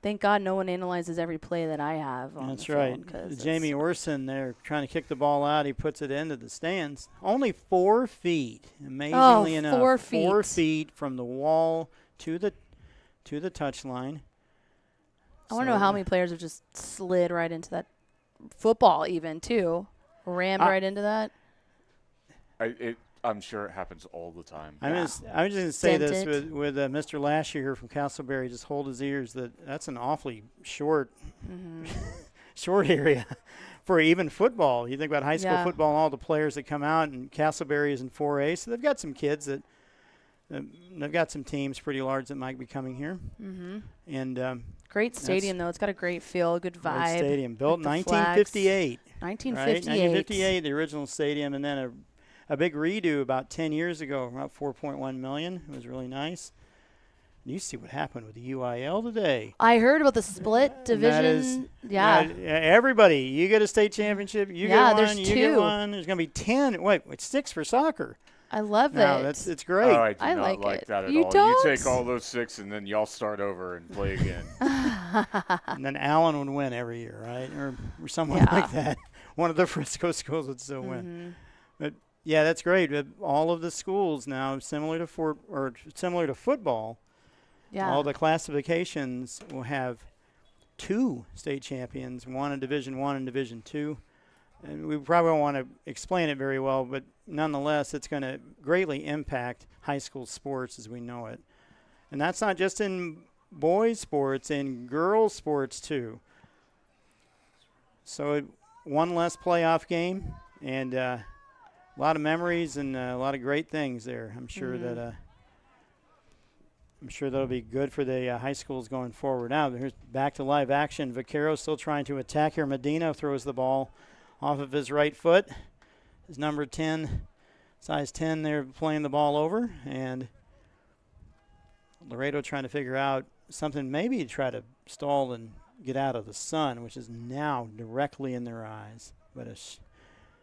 Thank God no one analyzes every play that I have on That's the right. phone, 'cause Jamie it's- Orson there trying to kick the ball out. He puts it into the stands. Only 4 feet, amazingly Oh, enough. 4 4 feet. feet from the wall to the touch line. I want to know how many players have just slid right into that football even, too. Rammed right into that. I'm sure it happens all the time. I'm just going to say this Dented. with Mr. Lasher here from Castleberry. Just hold his ears. That's an awfully short short area for even football. You think about high school Yeah. football and all the players that come out, and Castleberry is in 4A, so they've got some kids that they've got some teams pretty large that might be coming here. Mm-hmm. And Great stadium, though. It's got a great feel, good great vibe. stadium built in with the flags. 1958. 1958. Right? 1958, the original stadium, and then a big redo about 10 years ago, about $4.1 million. It was really nice. And you see what happened with the UIL today. I heard about the split division. That is, everybody, you get a state championship, you Yeah, get there's one, you get 2. one. There's going to be 10. Wait, it's 6 for soccer. I love No, it. it's great. Oh, I do I not like it. that at You all. don't? You take all those 6 and then y'all start over and play again. And then Allen would win every year, right? Or someone Yeah. like that. One of the Frisco schools would still win. But yeah, that's great. All of the schools now, similar to football, Yeah. all the classifications will have 2 state champions, one in Division I and Division II. And we probably don't want to explain it very well, but nonetheless, it's going to greatly impact high school sports as we know it. And that's not just in boys' sports, in girls' sports too. So one less playoff game, and a lot of memories and a lot of great things there. I'm sure that'll be good for the high schools going forward. Now, here's back to live action. Vaqueros still trying to attack here. Medina throws the ball off of his right foot. His number 10, size 10 there, playing the ball over. And Laredo trying to figure out something, maybe to try to stall and get out of the sun, which is now directly in their eyes. But a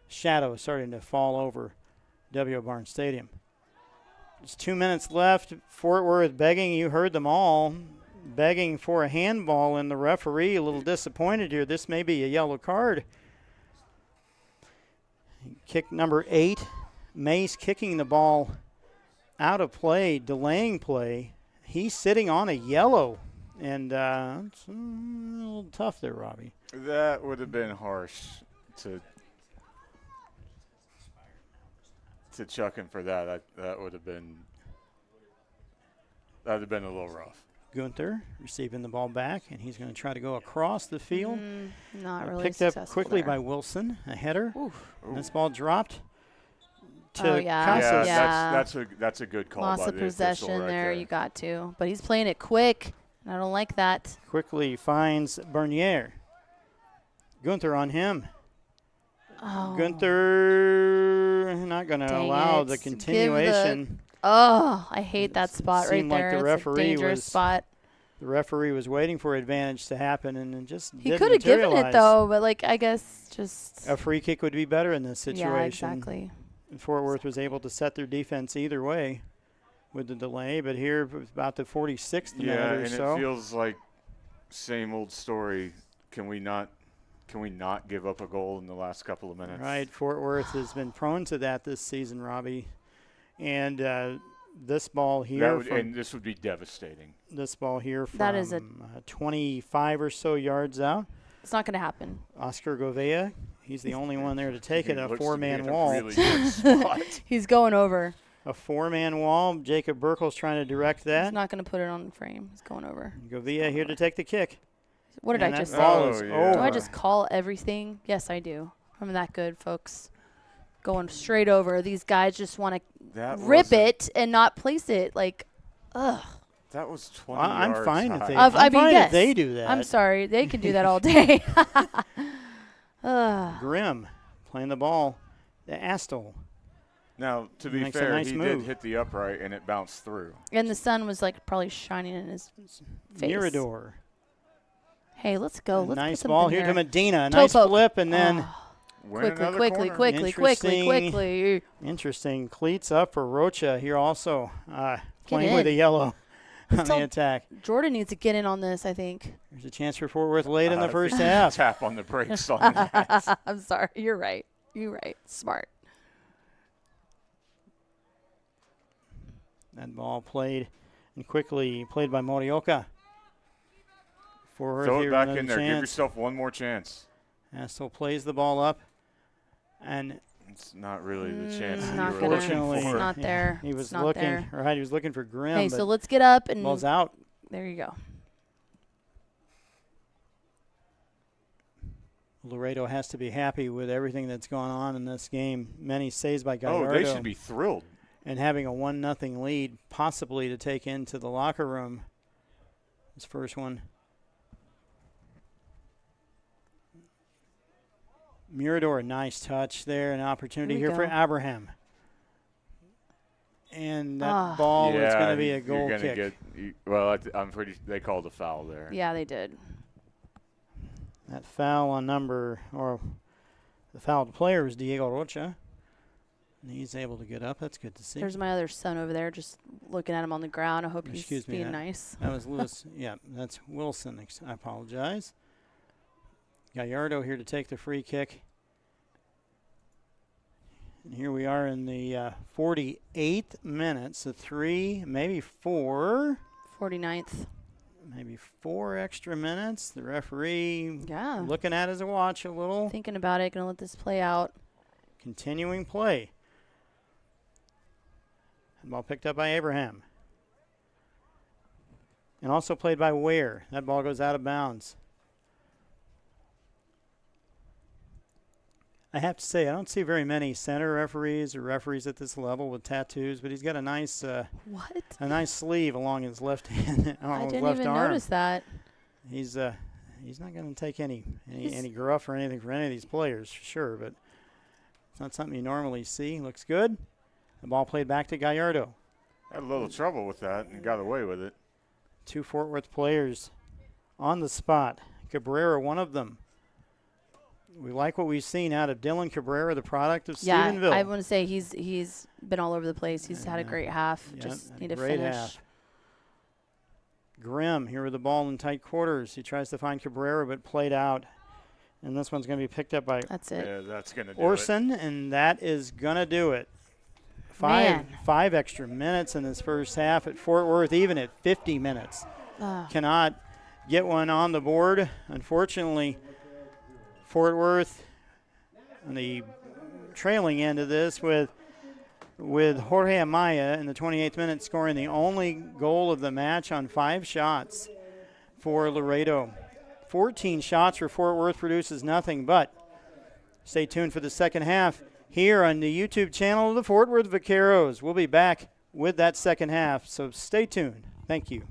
shadow is starting to fall over W.O. Barnes Stadium. There's 2 minutes left. Fort Worth begging, you heard them all, begging for a handball, and the referee a little disappointed here. This may be a yellow card. Kick number 8, Mace kicking the ball out of play, delaying play. He's sitting on a yellow, and it's a little tough there, Robbie. That would have been harsh to chuck him for that. That would have been a little rough. Gunther receiving the ball back, and he's going to try to go across the field. Not really Picked up successful quickly there. by Wilson, a header. Oof. And this ball dropped to Oh, yeah. Casas. Yeah. That's a good call Loss by of the official possession right there. You got to. But he's playing it quick, and I don't like that. Quickly finds Bernier. Gunther on him. Oh. Gunther not going to Dang allow it. the Give the- continuation. Oh, I hate that spot right Seemed like there. the It's a referee dangerous was spot. The referee was waiting for advantage to happen, and it just He didn't could have given it, materialize. though, but, like, I guess just. A free kick would be better in this situation. Yeah, exactly. And Fort Worth was able to set their defense either way with the delay, but here about the 46th minute Yeah, or and so. it feels like same old story. Can we not give up a goal in the last couple of minutes? Right, Fort Worth has been prone to that this season, Robbie. And this ball here, And this would be devastating. this ball here from That is 25 or so yards out. It's not going to happen. Oscar Govea, he's the only one there to take it, He a looks to be four-man in a wall. really good spot. He's going over. A four-man wall. Jacob Burkle's trying to direct that. He's not going to put it on the frame. He's going over. Govea here to take the kick. What did And I that just ball say? is yeah. over. Do I just call everything? Yes, I do. I'm that good, folks. Going straight over. These guys just want to That rip wasn't- it and not place it. Like, ugh. That was 20 I'm yards fine high. if they. I I'm mean, fine yes. if they do that. I'm sorry. They can do that all day. Grimm playing the ball to Astle. Now, to be Makes a fair, nice he move. did hit the upright and it bounced through. And the sun was like probably shining in his face. Mirador. Hey, let's go. Let's Nice put ball something here there. to Medina. Toe Nice poke. flip, and then Win another Quickly. corner. interesting cleats up for Rocha here also. Playing with in. a yellow on Still- the attack. Jordan needs to get in on this, I think. There's a chance for Fort Worth late in the I first think half. Tap on the brakes on that. I'm sorry. You're right. Smart. That ball played and quickly played by Morioka. Fort Worth Throw here it back another in there. Give chance. yourself one more chance. Astle plays the ball up, and It's not really the chance that not you were gonna- looking fortunately, It's for. not there. he was It's not looking. there. Right, he was looking for Grimm. Hey, but so let's get up and ball's out. there you go. Laredo has to be happy with everything that's gone on in this game. Many saves by Gallardo. Oh, they should be thrilled. And having a 1-0 lead, possibly to take into the locker room. This first one. Mirador, nice touch there. An opportunity Here here we for go. Abraham. And that ball is going to be a goal you're kick. Well, I'm pretty. They called a foul there. Yeah, they did. That foul on the fouled player was Diego Rocha. And he's able to get up. That's good to see. There's my other son over there just looking at him on the ground. I hope he's Excuse me, being that- nice. That was Lewis. Yeah, that's Wilson. I apologize. Gallardo here to take the free kick. And here we are in the 48th minute. So 3, maybe 4. 49th. Maybe 4 extra minutes. The referee Yeah. looking at his watch a little. Thinking about it. Going to let this play out. Continuing play. Ball picked up by Abraham. And also played by Ware. That ball goes out of bounds. I have to say, I don't see very many center referees or referees at this level with tattoos, but he's got a nice What? sleeve along his left hand, I his didn't left even arm. notice that. He's not going to take any gruff or anything for any of these players, for sure, but it's not something you normally see. Looks good. The ball played back to Gallardo. Had a little trouble with that and got away with it. 2 Fort Worth players on the spot. Cabrera, one of them. We like what we've seen out of Dylan Cabrera, the product of Yeah, Stephenville. I want to say he's been all over the place. He's had a great half. Yeah, Just a need to great finish. half. Grimm here with the ball in tight quarters. He tries to find Cabrera, but played out. And this one's going to be picked up by That's it. Yeah, that's going to do Orson, and that is going to do it. Man. Five extra minutes in this first half at Fort Worth, even at 50 minutes. Cannot get one on the board. Unfortunately, Fort Worth on the trailing end of this with Jorge Amaya in the 28th minute scoring the only goal of the match on 5 shots for Laredo. 14 shots for Fort Worth produces nothing, but stay tuned for the second half here on the YouTube channel of the Fort Worth Vaqueros. We'll be back with that second half, so stay tuned. Thank you.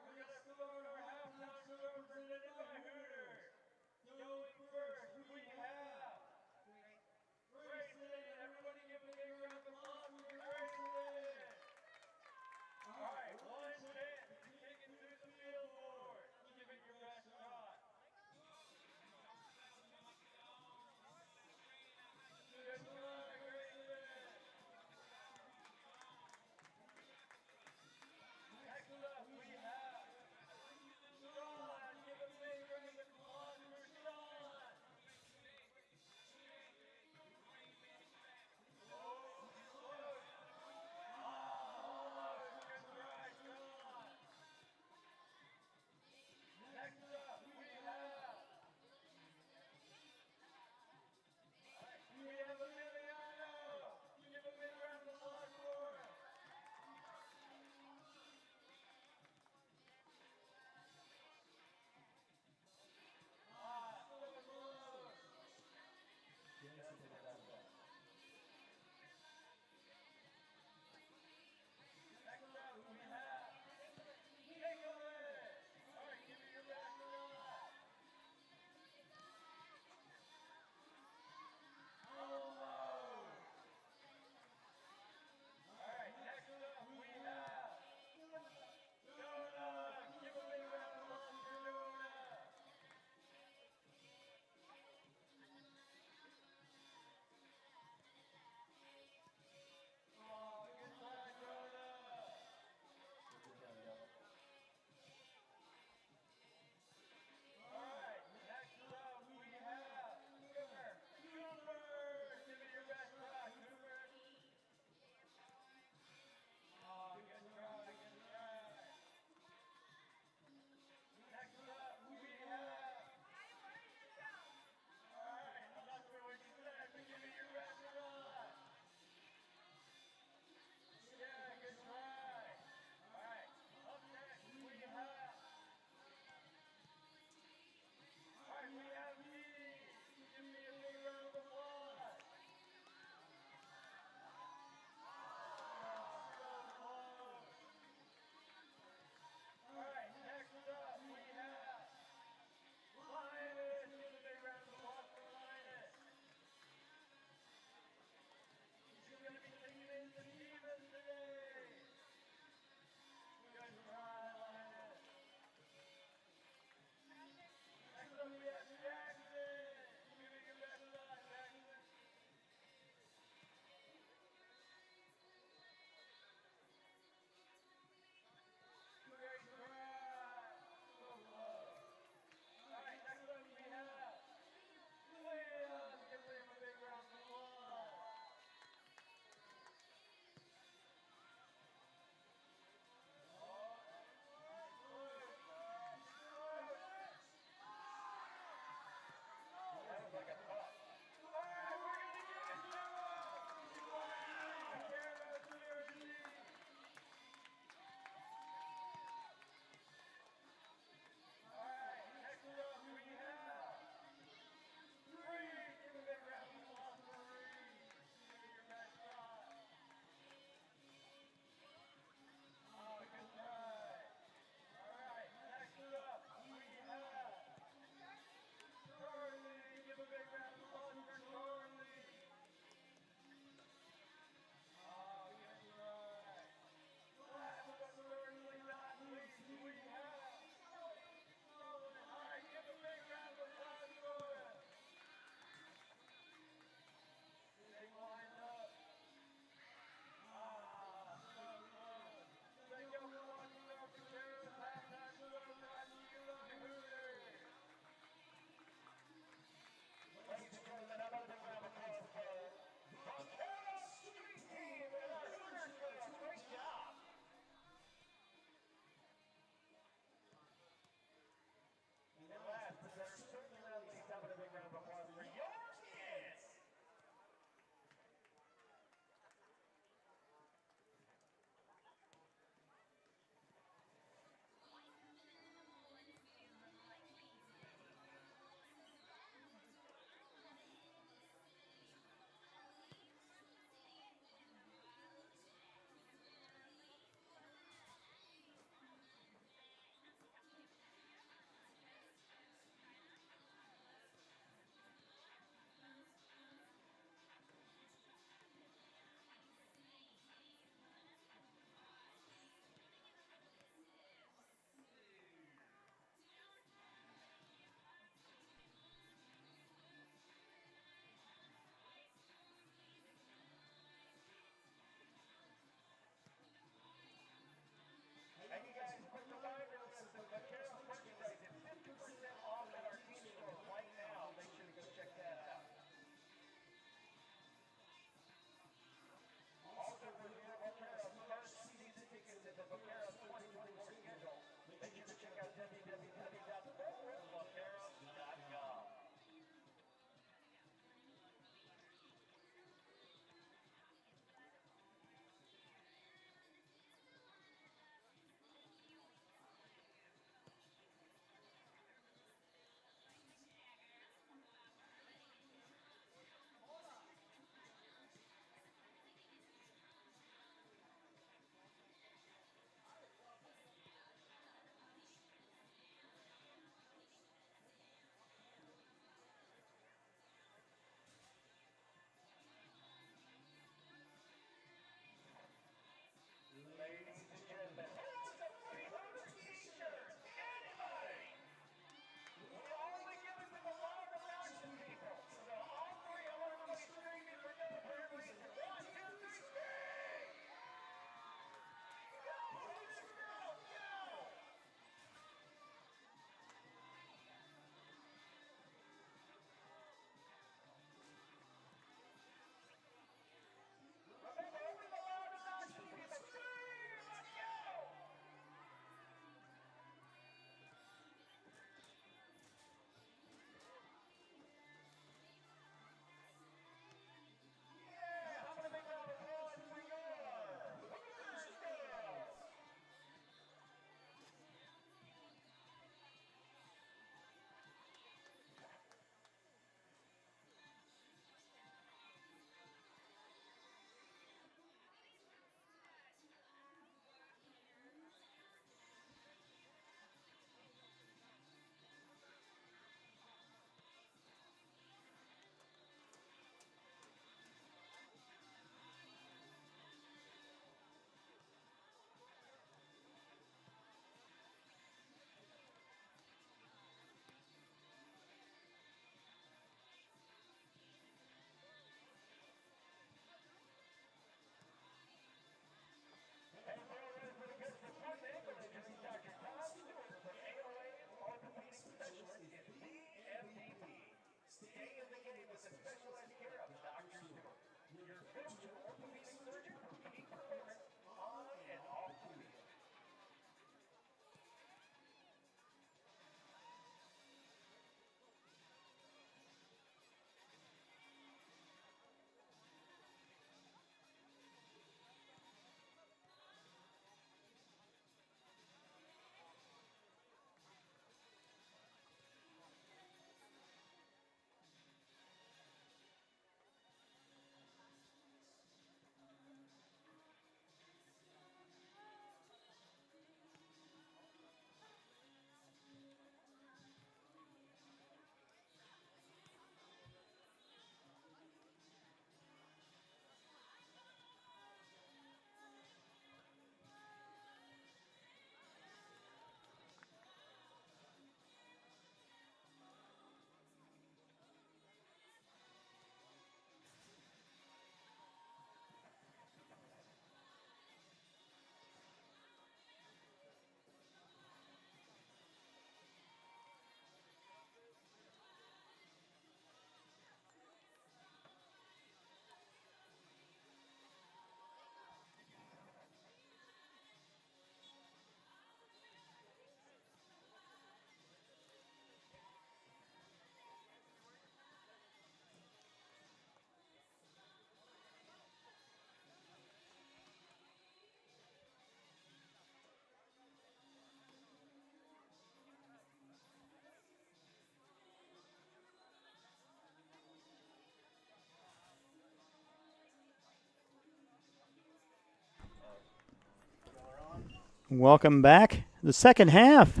Welcome back. The second half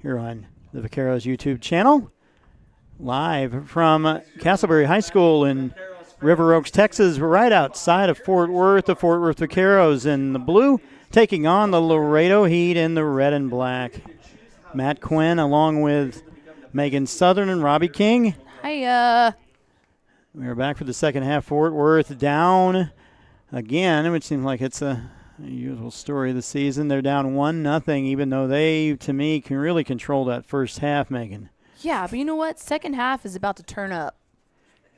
here on the Vaqueros YouTube channel. Live from Castleberry High School in River Oaks, Texas, right outside of Fort Worth. The Fort Worth Vaqueros in the blue taking on the Laredo Heat in the red and black. Matt Quinn along with Megan Southern and Robbie King. Hiya. We are back for the second half. Fort Worth down again, which seems like it's a usual story of the season. They're down 1-0, even though they, to me, can really control that first half, Megan. Yeah, but you know what? Second half is about to turn up,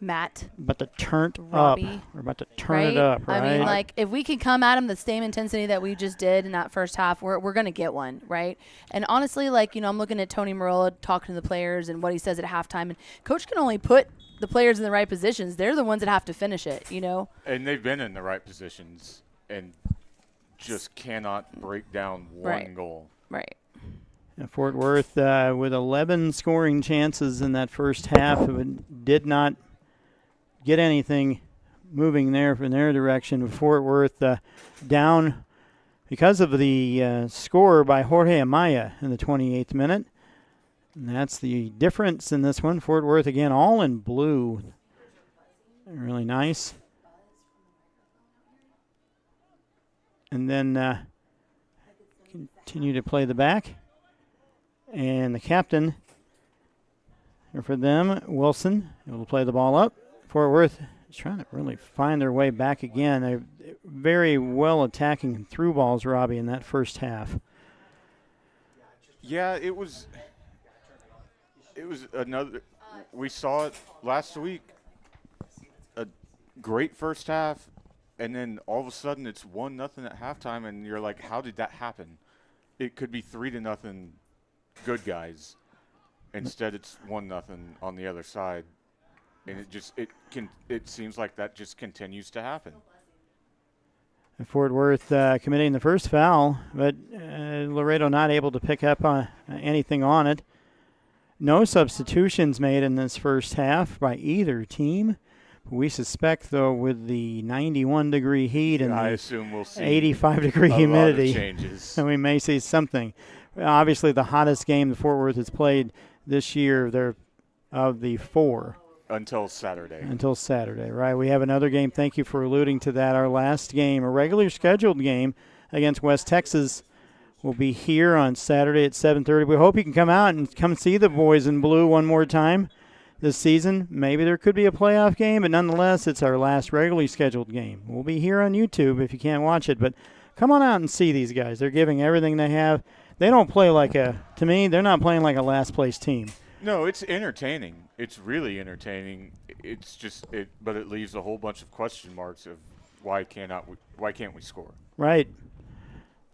Matt. About to turn Robbie, up. We're about to turn it up, right? I mean, like, if we can come at them the same intensity that we just did in that first half, we're going to get one, right? And honestly, like, you know, I'm looking at Tony Marola talking to the players and what he says at halftime, and Coach can only put the players in the right positions. They're the ones that have to finish it, you know? And they've been in the right positions and just cannot break down one goal. Right. And Fort Worth with 11 scoring chances in that first half, did not get anything moving there from their direction. Fort Worth down because of the score by Jorge Amaya in the 28th minute. And that's the difference in this one. Fort Worth, again, all in blue. Really nice. And then continue to play the back. And the captain for them, Wilson, will play the ball up. Fort Worth is trying to really find their way back again. They're very well attacking through balls, Robbie, in that first half. Yeah, it was another. We saw it last week. A great first half, and then all of a sudden it's 1-0 at halftime, and you're like, how did that happen? It could be 3-0 good guys. Instead, it's 1-0 on the other side, and it seems like that just continues to happen. Fort Worth committing the first foul, but Laredo not able to pick up anything on it. No substitutions made in this first half by either team. We suspect, though, with the 91-degree heat and I the assume we'll see 85-degree humidity, lot of changes. and we may see something. Obviously, the hottest game the Fort Worth has played this year, of the four. Until Saturday, right? We have another game. Thank you for alluding to that. Our last game, a regular scheduled game against West Texas, will be here on Saturday at 7:30. We hope you can come out and come see the boys in blue one more time this season. Maybe there could be a playoff game, but nonetheless, it's our last regularly scheduled game. We'll be here on YouTube if you can't watch it, but come on out and see these guys. They're giving everything they have. They don't play to me, they're not playing like a last-place team. No, it's entertaining. It's really entertaining. But it leaves a whole bunch of question marks of why can't we score? Right.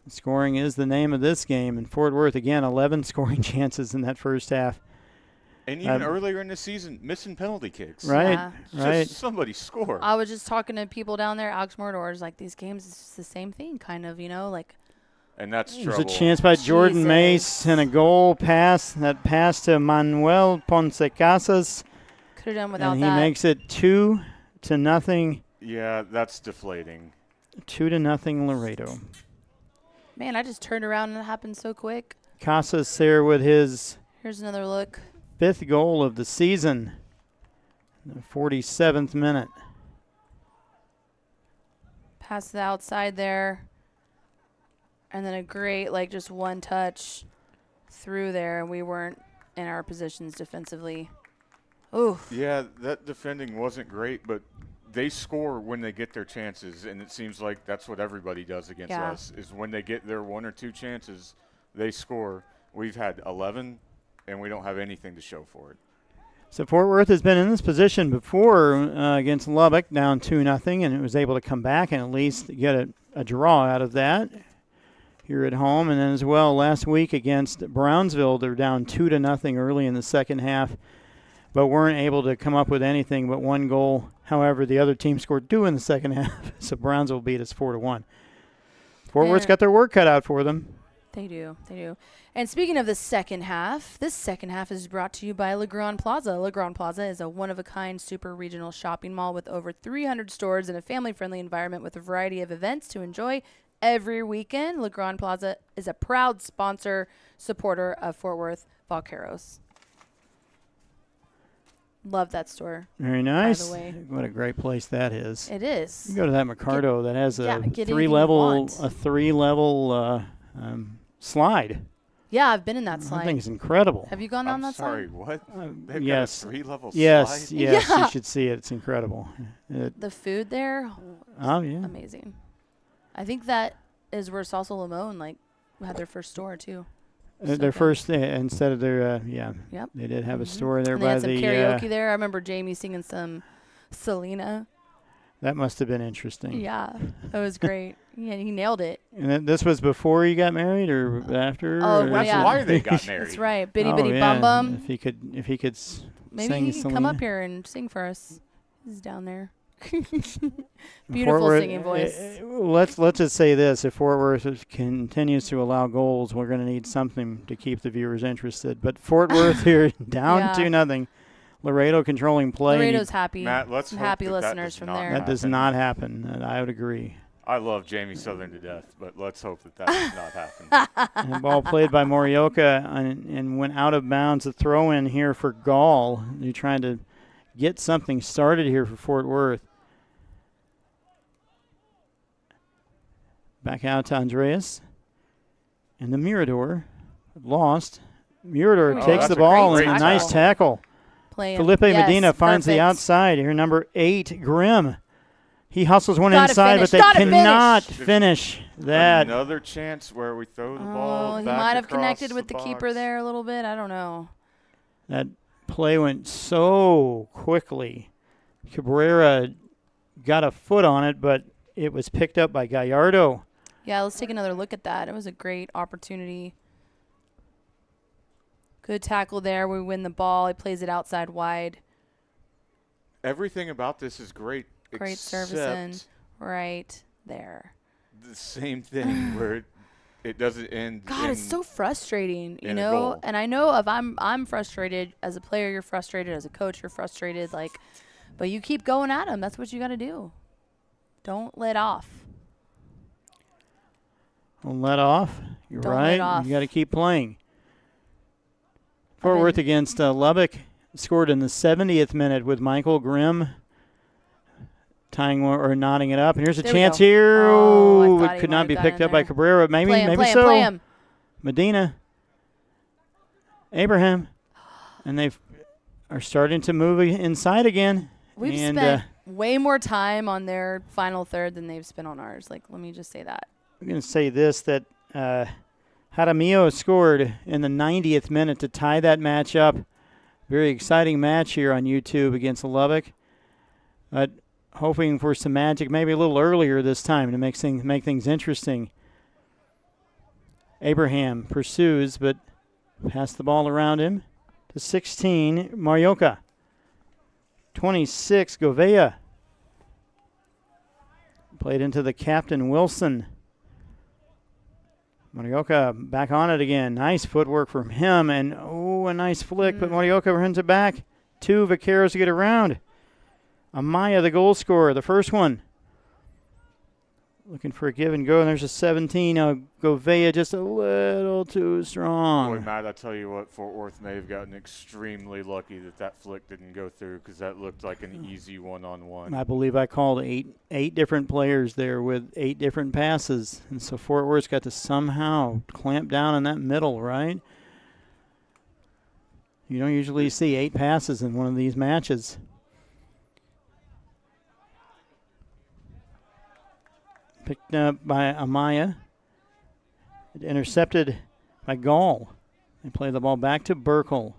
Scoring is the name of this game. And Fort Worth, again, 11 scoring chances in that first half. And even earlier in the season, missing penalty kicks. Right, Yeah. right. Just somebody score. I was just talking to people down there, Alex Mordor's like, these games, it's just the same thing, kind of, you know, like. And that's There's trouble. a chance by Jordan Jesus. Mace and a goal pass. That pass to Manuel Ponce Casas. Could have done without And that. he makes it 2-0. Yeah, that's deflating. 2-0 Laredo. Man, I just turned around and it happened so quick. Casas there with his Here's another look. 5th goal of the season. The 47th minute. Pass to the outside there. And then a great, just one touch through there, and we weren't in our positions defensively. Ooh. Yeah, that defending wasn't great, but they score when they get their chances, and it seems like that's what everybody does against us, is when they get their one or two chances, they score. We've had 11, and we don't have anything to show for it. So Fort Worth has been in this position before against Lubbock, down 2-0, and it was able to come back and at least get a draw out of that here at home. And then as well last week against Brownsville, they're down 2-0 early in the second half, but weren't able to come up with anything but one goal. However, the other team scored 2 in the second half, so Brownsville beat us 4-1. Fort Worth's got their work cut out for them. They do. And speaking of the second half, this second half is brought to you by LeGrand Plaza. LeGrand Plaza is a one-of-a-kind super regional shopping mall with over 300 stores in a family-friendly environment with a variety of events to enjoy every weekend. LeGrand Plaza is a proud sponsor, supporter of Fort Worth Vaqueros. Love that store. Very nice. By the way. What a great place that is. It is. You go to that Mercado that has a get three anything you want. level slide. Yeah, I've been in that slide. I think it's incredible. Have you gone on that Sorry, slide? what? They've yes. got a 3-level Yes, slide? yes, Yeah. you should see it. It's incredible. The food there, Oh yeah. amazing. I think that is where Salsa Limon had their first store too. So Their good. first instead of their Yep. they did have a Mhm. store there And they by had some the karaoke there. I remember Jamie singing some Selena. that must have been interesting. Yeah, that was great. Yeah, he nailed it. And this was before you got married or after? Oh, or- That's yeah. why they got married. That's right. Bitty Oh, Bitty yeah. Bum Bum. If he could Maybe sing he can Selena. come up here and sing for us. He's down there. Fort Beautiful Worth- singing voice. Let's just say this: if Fort Worth continues to allow goals, we're going to need something to keep the viewers interested. But Fort Worth here down Yeah. 2-0. Laredo controlling play. Laredo's happy. Matt, let's Some hope happy that listeners does from not there. That does happen. not happen. I would agree. I love Jamie Southern to death, but let's hope that does not happen. And the ball played by Morioka and went out of bounds. A throw in here for Gall. They're trying to get something started here for Fort Worth. Back out to Andreas. And the Mirador lost. Mirador Oh, takes that's the a ball great and a tackle. nice tackle. Playing. Felipe Yes, Medina finds the perfect. outside. Here, number 8, Grimm. He hustles one Gotta inside, finish, but they gotta cannot finish. finish that. Another chance where we throw the ball Oh, he back might have across connected with the keeper box. there a little bit. I don't know. That play went so quickly. Cabrera got a foot on it, but it was picked up by Gallardo. Yeah, let's take another look at that. It was a great opportunity. Good tackle there. We win the ball. He plays it outside wide. Everything about this is great. Great service in right there. The same thing where it doesn't end. God, it's so frustrating, you in a know. goal. And I know if I'm frustrated as a player, you're frustrated as a coach, you're frustrated. But you keep going at them. That's what you got to do. Don't let off. Don't let off. You're Don't right. let off. You got to keep playing. Fort Worth against Lubbock scored in the 70th minute with Michael Grimm tying or knotting it up. And here's a There we chance go. here. Oh, I Oh, thought it he could might not have be got picked in up by there. Cabrera. Maybe Play him, maybe play him, so. play him. Medina. Abraham. And they are starting to move inside again. We've and, spent way more time on their final third than they've spent on ours. Let me just say that. I'm going to say this, that Jaramillo scored in the 90th minute to tie that match up. Very exciting match here on YouTube against Lubbock. But hoping for some magic, maybe a little earlier this time to make things interesting. Abraham pursues, but pass the ball around him to 16, Marioka. 26, Govea. Played into the captain, Wilson. Morioka back on it again. Nice footwork from him, and a nice flick, but Morioka runs it back. 2 Vaqueros to get around. Amaya, the goal scorer, the first one. Looking for a give and go, and there's a 17. Govea just a little too strong. Boy, Matt, I tell you what, Fort Worth may have gotten extremely lucky that flick didn't go through because that looked like an easy one-on-one. I believe I called eight different players there with 8 different passes, and so Fort Worth's got to somehow clamp down in that middle, right? You don't usually see 8 passes in one of these matches. Picked up by Amaya. Intercepted by Gall. They play the ball back to Burkle.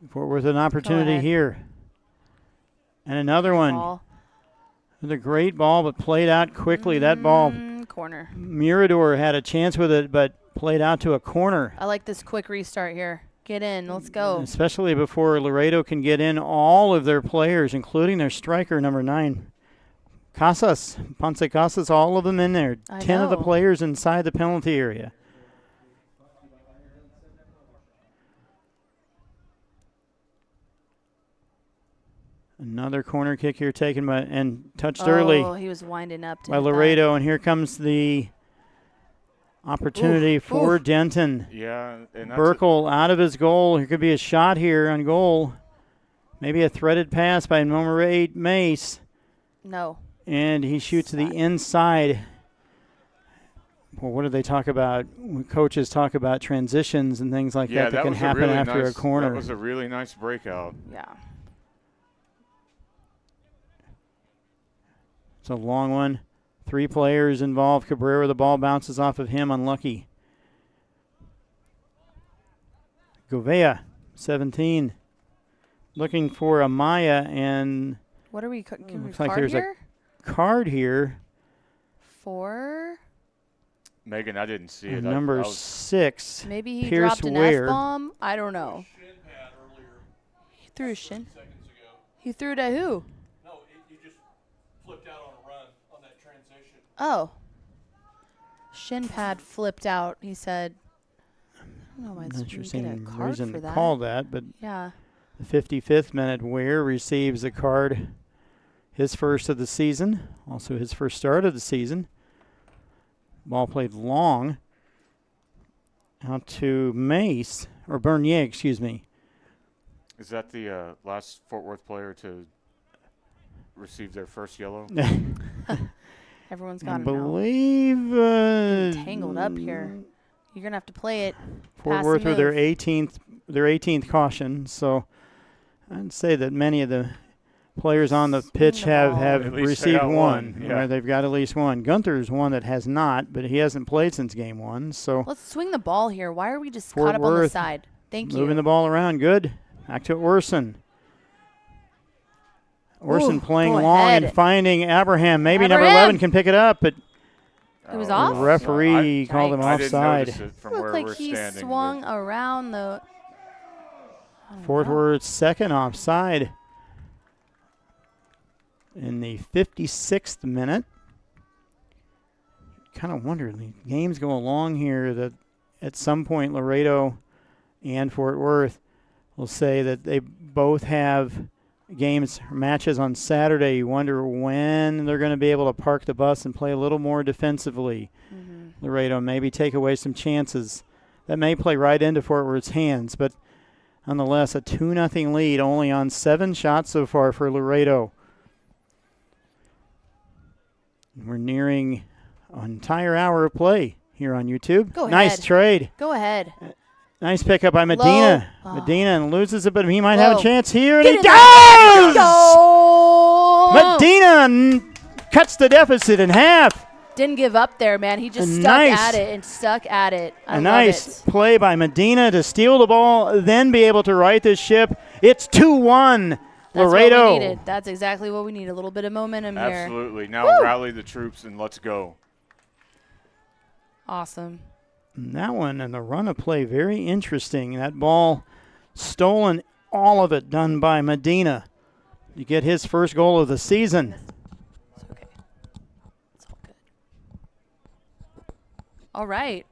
Fort Worth an opportunity ahead. here. And another one. Ball. It was a great ball, but played out quickly. That ball, Corner. Mirador had a chance with it, but played out to a corner. I like this quick restart here. Get in. Let's go. Especially before Laredo can get in all of their players, including their striker, number 9. Ponce Casas, all of them in there. I 10 of the know. players inside the penalty area. Another corner kick here taken by and touched early Oh, he was winding up to by hit that. Laredo, and here comes the opportunity for Denton. Yeah, and that's Burkle out of his goal. Here could be a shot here on goal. Maybe a threaded pass by Mace. No. And he shoots to the inside. Well, what do they talk about? When coaches talk about transitions and things like that can was happen really after nice, a corner. That was a really nice breakout. Yeah. It's a long one. 3 players involved. Cabrera, the ball bounces off of him. Unlucky. Govea, 17. Looking for Amaya, and What are we? Can we looks like card there's here? a card here. 4. Megan, I didn't see it. Number I was 6. Maybe he Pierce dropped an Ware. F-bomb. I don't know. He threw a shin. He threw it at who? No, he just flipped out on a run on that transition. Oh. Shin pad flipped out. He said. I don't know why I'm it's not sure we get a any card reason for to that. call that, but Yeah. the 55th minute, Ware receives a card. His first of the season, also his first start of the season. Ball played long out to Mace, or Bernier, excuse me. Is that the last Fort Worth player to receive their first yellow? Everyone's I got it now. believe Tangled up here. You're gonna have to play it. Fort Pass Worth the with their move. 18th caution. So I'd say that many of the players on the pitch the ball. have At least they received got one. one, yeah. Or they've got at least one. Gunther's one that has not, but he hasn't played since game 1. So Let's swing the ball here. Why are we just Fort caught up on the Worth side? Thank you. moving the ball around. Good. Back to Orson. Orson Ooh, playing go long ahead. and finding Abraham. Maybe number Abraham. 11 can pick it up, but It was the off? referee No, called him I didn't offside. notice it from Looked where like we're he standing. swung around the. I don't Fort know. Worth's second offside in the 56th minute. Kind of wonder, the games go along here that at some point Laredo and Fort Worth will say that they both have games or matches on Saturday. You wonder when they're going to be able to park the bus and play a little more defensively. Laredo maybe take away some chances. That may play right into Fort Worth's hands, but nonetheless, a 2-0 lead only on 7 shots so far for Laredo. We're nearing an entire hour of play here on YouTube. Go Nice ahead. trade. Go ahead. Nice pickup by Medina. Low. Medina and loses it, but he might have Low. a chance here, and Get he in there. does! Go! Medina cuts the deficit in half. Didn't give up there, man. He just A stuck nice- at it and stuck at it. I A love nice it. play by Medina to steal the ball, then be able to right this ship. It's 2-1. That's Laredo. what we needed. That's exactly what we need. A little bit of momentum here. Absolutely. Now Woo! rally the troops and let's go. Awesome. And that one and the run of play, very interesting. That ball stolen, all of it done by Medina to get his first goal of the season. It's okay. It's all good. All right.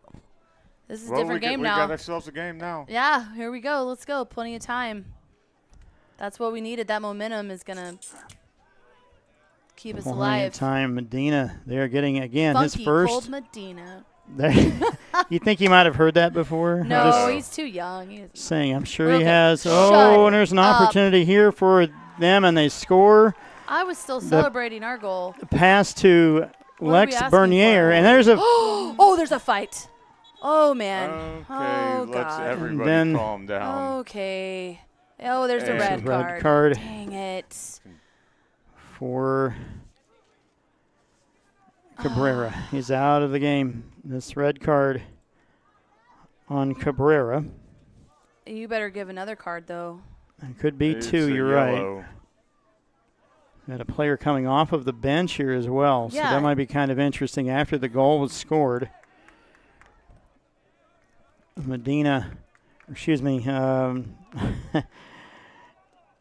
This is a different game we now. got ourselves a game now. Yeah, here we go. Let's go. Plenty of time. That's what we needed. That momentum is going to keep us Plenty of alive. time. Medina, they're getting, again, Funky his first. Cold Medina. You think he might have heard that before? No, Just he's too young. He's saying, I'm sure Okay, he has. shut Oh, and there's an up. opportunity here for them, and they score. I was still celebrating our goal. Pass to What are we Lex asking Bernier, for? and there's a Oh, there's a fight. Oh, man. Okay, Oh, let's God. everybody then- calm down. Okay. Oh, there's a And- red Red card. card. Dang it. for Cabrera. He's out of the game. This red card on Cabrera. You better give another card, though. It could be It's 2, a you're right. yellow. Got a player coming off of the bench here as well, so Yeah. that might be kind of interesting after the goal was scored. Medina, excuse me,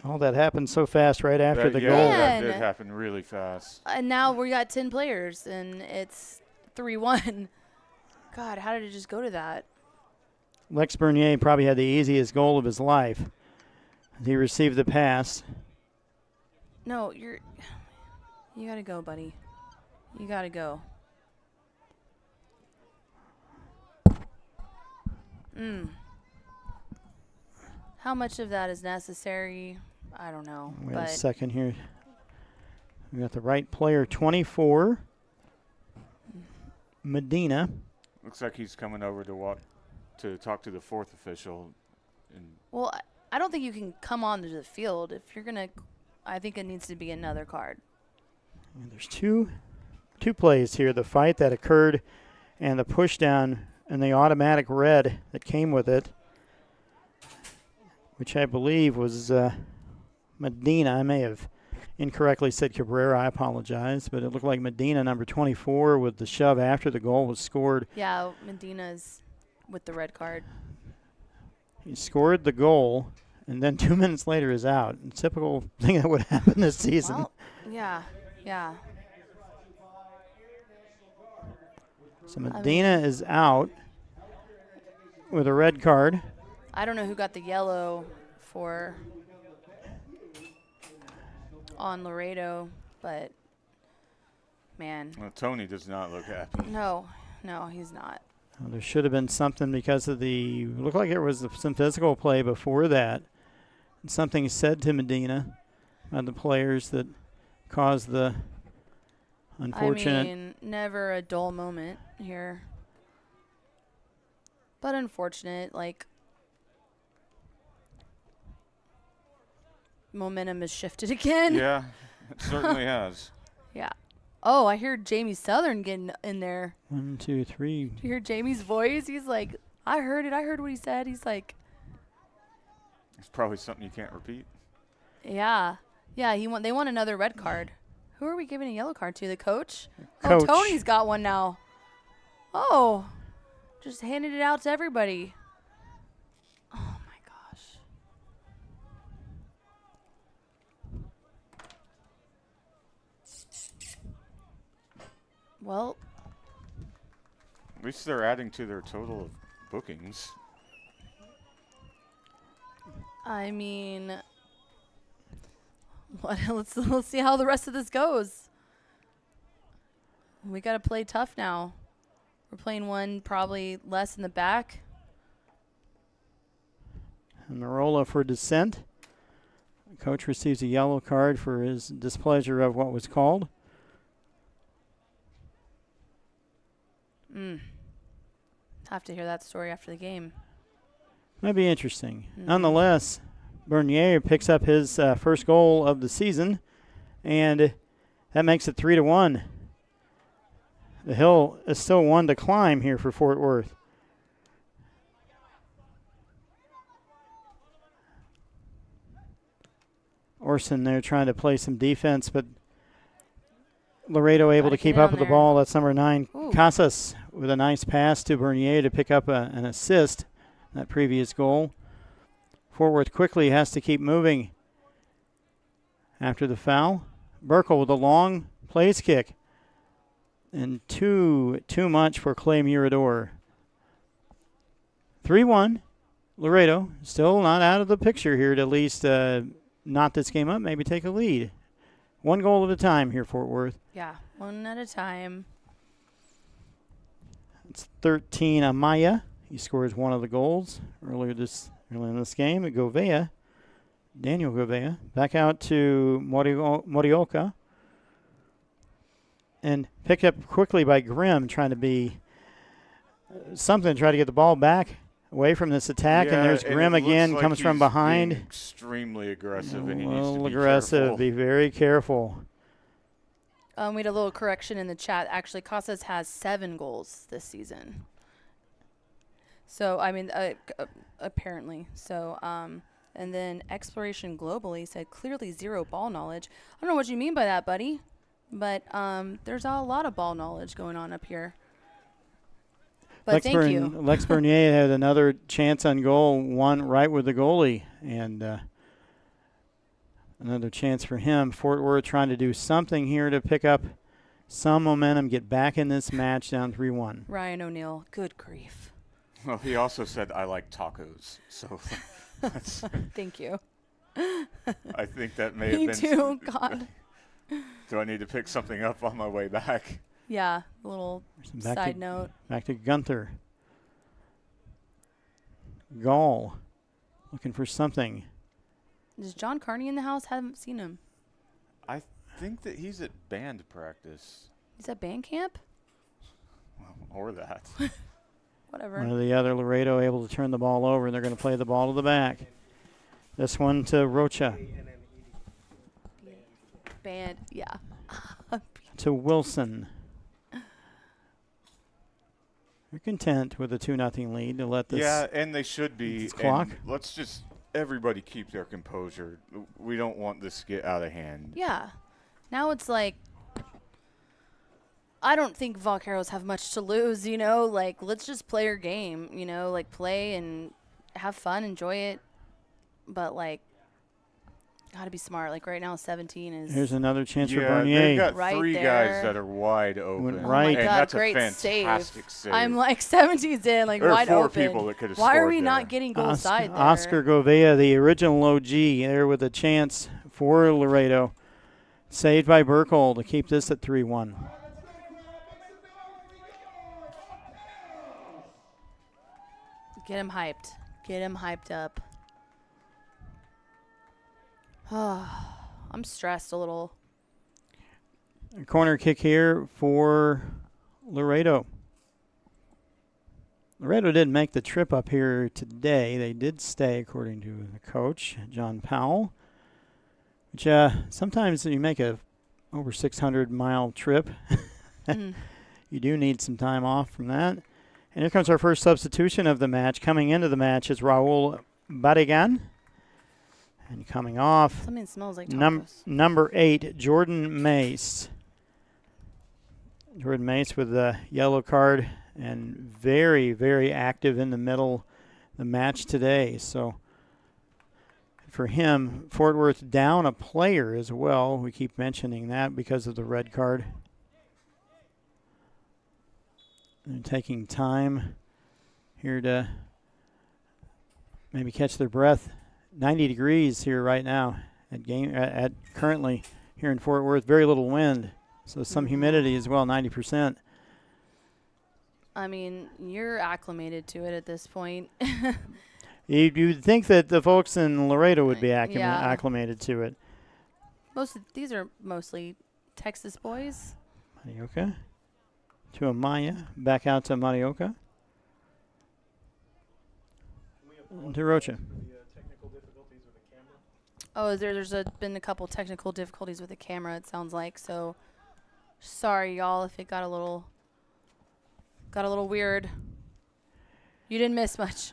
all that happened so fast right after the yeah, goal. that did Man. happen really fast. And now we got 10 players, and it's 3-1. God, how did it just go to that? Lex Bernier probably had the easiest goal of his life. He received the pass. No, you gotta go, buddy. You gotta go. How much of that is necessary? I don't know. Wait a But second here. We got the right player, 24. Medina. Looks like he's coming over to talk to the fourth official. And well, I don't think you can come onto the field if you're gonna. I think it needs to be another card. And there's two plays here. The fight that occurred and the push down and the automatic red that came with it, which I believe was Medina. I may have incorrectly said Cabrera. I apologize. But it looked like Medina, number 24, with the shove after the goal was scored. Yeah, Medina's with the red card. He scored the goal, and then 2 minutes later is out. A typical thing that would happen this season. Well, yeah. So Medina is out with a red card. I don't know who got the yellow for on Laredo, but man, well, Tony does not look happy. no, he's not. Well, there should have been something because of looked like there was some physical play before that. And something said to Medina by the players that caused the unfortunate. I mean, never a dull moment here. But unfortunate, like, momentum has shifted again. Yeah, it certainly has. Yeah. Oh, I hear Jamie Southern getting in there. 1, 2, 3. Did you hear Jamie's voice? He's like, I heard it. I heard what he said. He's like, It's probably something you can't repeat. yeah. Yeah, they want another red card. Who are we giving a yellow card to? The coach? Coach. Oh, Tony's got one now. Oh, just handed it out to everybody. Oh, my gosh. Well, At least they're adding to their total of bookings. I mean, let's see how the rest of this goes. We got to play tough now. We're playing one probably less in the back. And Marola for dissent. The coach receives a yellow card for his displeasure of what was called. Have to hear that story after the game. Might be interesting. Nonetheless, Bernier picks up his first goal of the season, and that makes it 3-1. The hill is still one to climb here for Fort Worth. Orson there trying to play some defense, but Laredo able to Gotta keep get up on with the there. ball. That's number 9, Ooh. Casas, with a nice pass to Bernier to pick up an assist in that previous goal. Fort Worth quickly has to keep moving after the foul. Burkle with a long place kick. And too much for Clay Murador. 3-1. Laredo still not out of the picture here to at least knot this game up, maybe take a lead. One goal at a time here, Fort Worth. Yeah, one at a time. It's 13 Amaya. He scores one of the goals early in this game. Govea, Daniel Govea, back out to Morioka. And picked up quickly by Grimm, trying to be something to try to get the ball back away from this attack. Yeah, and there's and Grimm it looks again, like comes from he's behind. being extremely aggressive, A and he needs to little be aggressive. careful. Be very careful. We had a little correction in the chat. Actually, Casas has 7 goals this season. So, I mean, apparently. So, and then Exploration Globally said clearly 0 ball knowledge. I don't know what you mean by that, buddy. But there's a lot of ball knowledge going on up here. But thank you. Lex Bernier had another chance on goal, one right with the goalie, and another chance for him. Fort Worth trying to do something here to pick up some momentum, get back in this match down 3-1. Ryan O'Neill, good grief. Well, he also said, I like tacos. So that's Thank you. I think that may have Me been. too. God. Do I need to pick something up on my way back? Yeah. A little side note. Back to Gunther. Gall looking for something. Is John Carney in the house? Haven't seen him. I think that he's at band practice. He's at band camp? Or that. Whatever. One of the other Laredo able to turn the ball over, and they're going to play the ball to the back. This one to Rocha. Band. Yeah. To Wilson. They're content with a 2-0 lead to let this. Yeah, and they should be. This clock. And let's just everybody keep their composure. We don't want this to get out of hand. Yeah. Now it's like, I don't think Vaqueros have much to lose, you know? Like, let's just play our game, you know? Like, play and have fun, enjoy it. But, like, got to be smart. Like, right now, 17 is. Here's another chance for Yeah, Bernier. they've got Right 3 there. guys that are wide open. Went Oh right. my And God, that's great a fantastic save. I'm like 17's in, like There are wide 4 open. people that could have Why are scored we there. not getting goal side there? Oscar Govea, the original OG, there with a chance for Laredo. Saved by Burkle to keep this at 3-1. Get him hyped. Get him hyped up. I'm stressed a little. A corner kick here for Laredo. Laredo didn't make the trip up here today. They did stay, according to the coach, John Powell. Which sometimes you make a over 600-mile trip. You do need some time off from that. And here comes our first substitution of the match. Coming into the match is Raul Barrigan. And coming off, Something smells like tacos. number 8, Jordan Mace. Jordan Mace with the yellow card and very, very active in the middle of the match today. So for him, Fort Worth down a player as well. We keep mentioning that because of the red card. They're taking time here to maybe catch their breath. 90 degrees here right now at currently here in Fort Worth. Very little wind, so some humidity as well, 90%. I mean, you're acclimated to it at this point. You'd think that the folks in Laredo would be Yeah. acclimated to it. These are mostly Texas boys. Marioka to Amaya, back out to Marioka. To Rocha. Oh, there's been a couple technical difficulties with the camera, it sounds like. So sorry, y'all, if it got a little weird. You didn't miss much.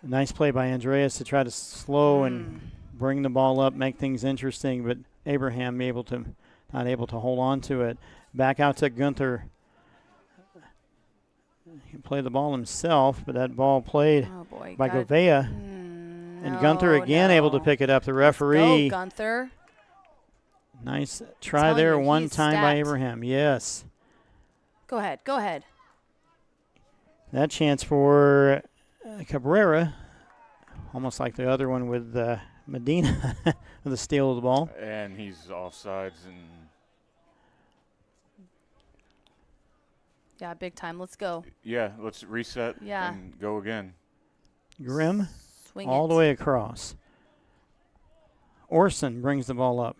Nice play by Andreas to try to slow and bring the ball up, make things interesting, but Abraham not able to hold on to it. Back out to Gunther. He can play the ball himself, but that ball played by Govea. And Gunther again able to pick it up. The referee. Go, Gunther. Nice try there one time by stacked. Abraham. Yes. Go ahead. That chance for Cabrera. Almost like the other one with Medina with the steal of the ball. And he's offsides and Yeah, big time. Let's go. yeah, let's reset and go again. Grimm Swing all it. the way across. Orson brings the ball up.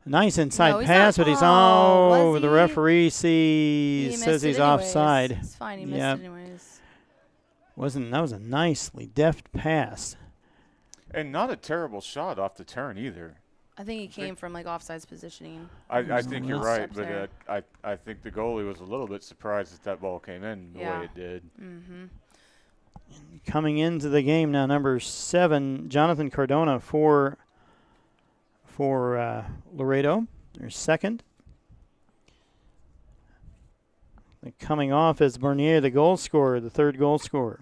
Nice inside No, he's pass, not- but he's was the he? referee He says missed he's it anyways. offside. It's fine. He Yep. missed it anyways. That was a nicely deft pass. And not a terrible shot off the turn either. I think he came from like offsides positioning. I think you're right, Steps there. but I think the goalie was a little bit surprised that ball came in the way it did. Mm-hmm. Coming into the game now, number 7, Jonathan Cardona for Laredo. Their second. And coming off is Bernier, the goal scorer, the third goal scorer.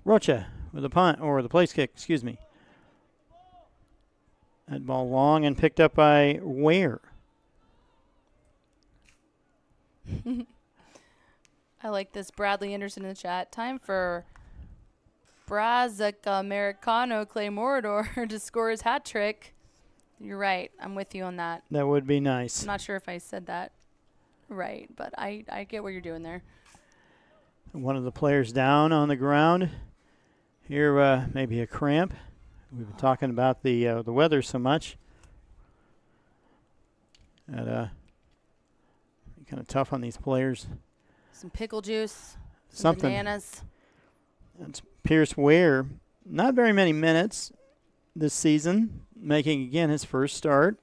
Rocha with the punt, or the place kick, excuse me. That ball long and picked up by Ware. I like this. Bradley Anderson in the chat. Time for Brazica Americano Clay Morador to score his hat trick. You're right. I'm with you on that. That would be nice. I'm not sure if I said that right, but I get what you're doing there. One of the players down on the ground. Here, maybe a cramp. We've been talking about the weather so much. Kind of tough on these players. Some pickle juice, some Something. bananas. That's Pierce Ware. Not very many minutes this season, making again his first start.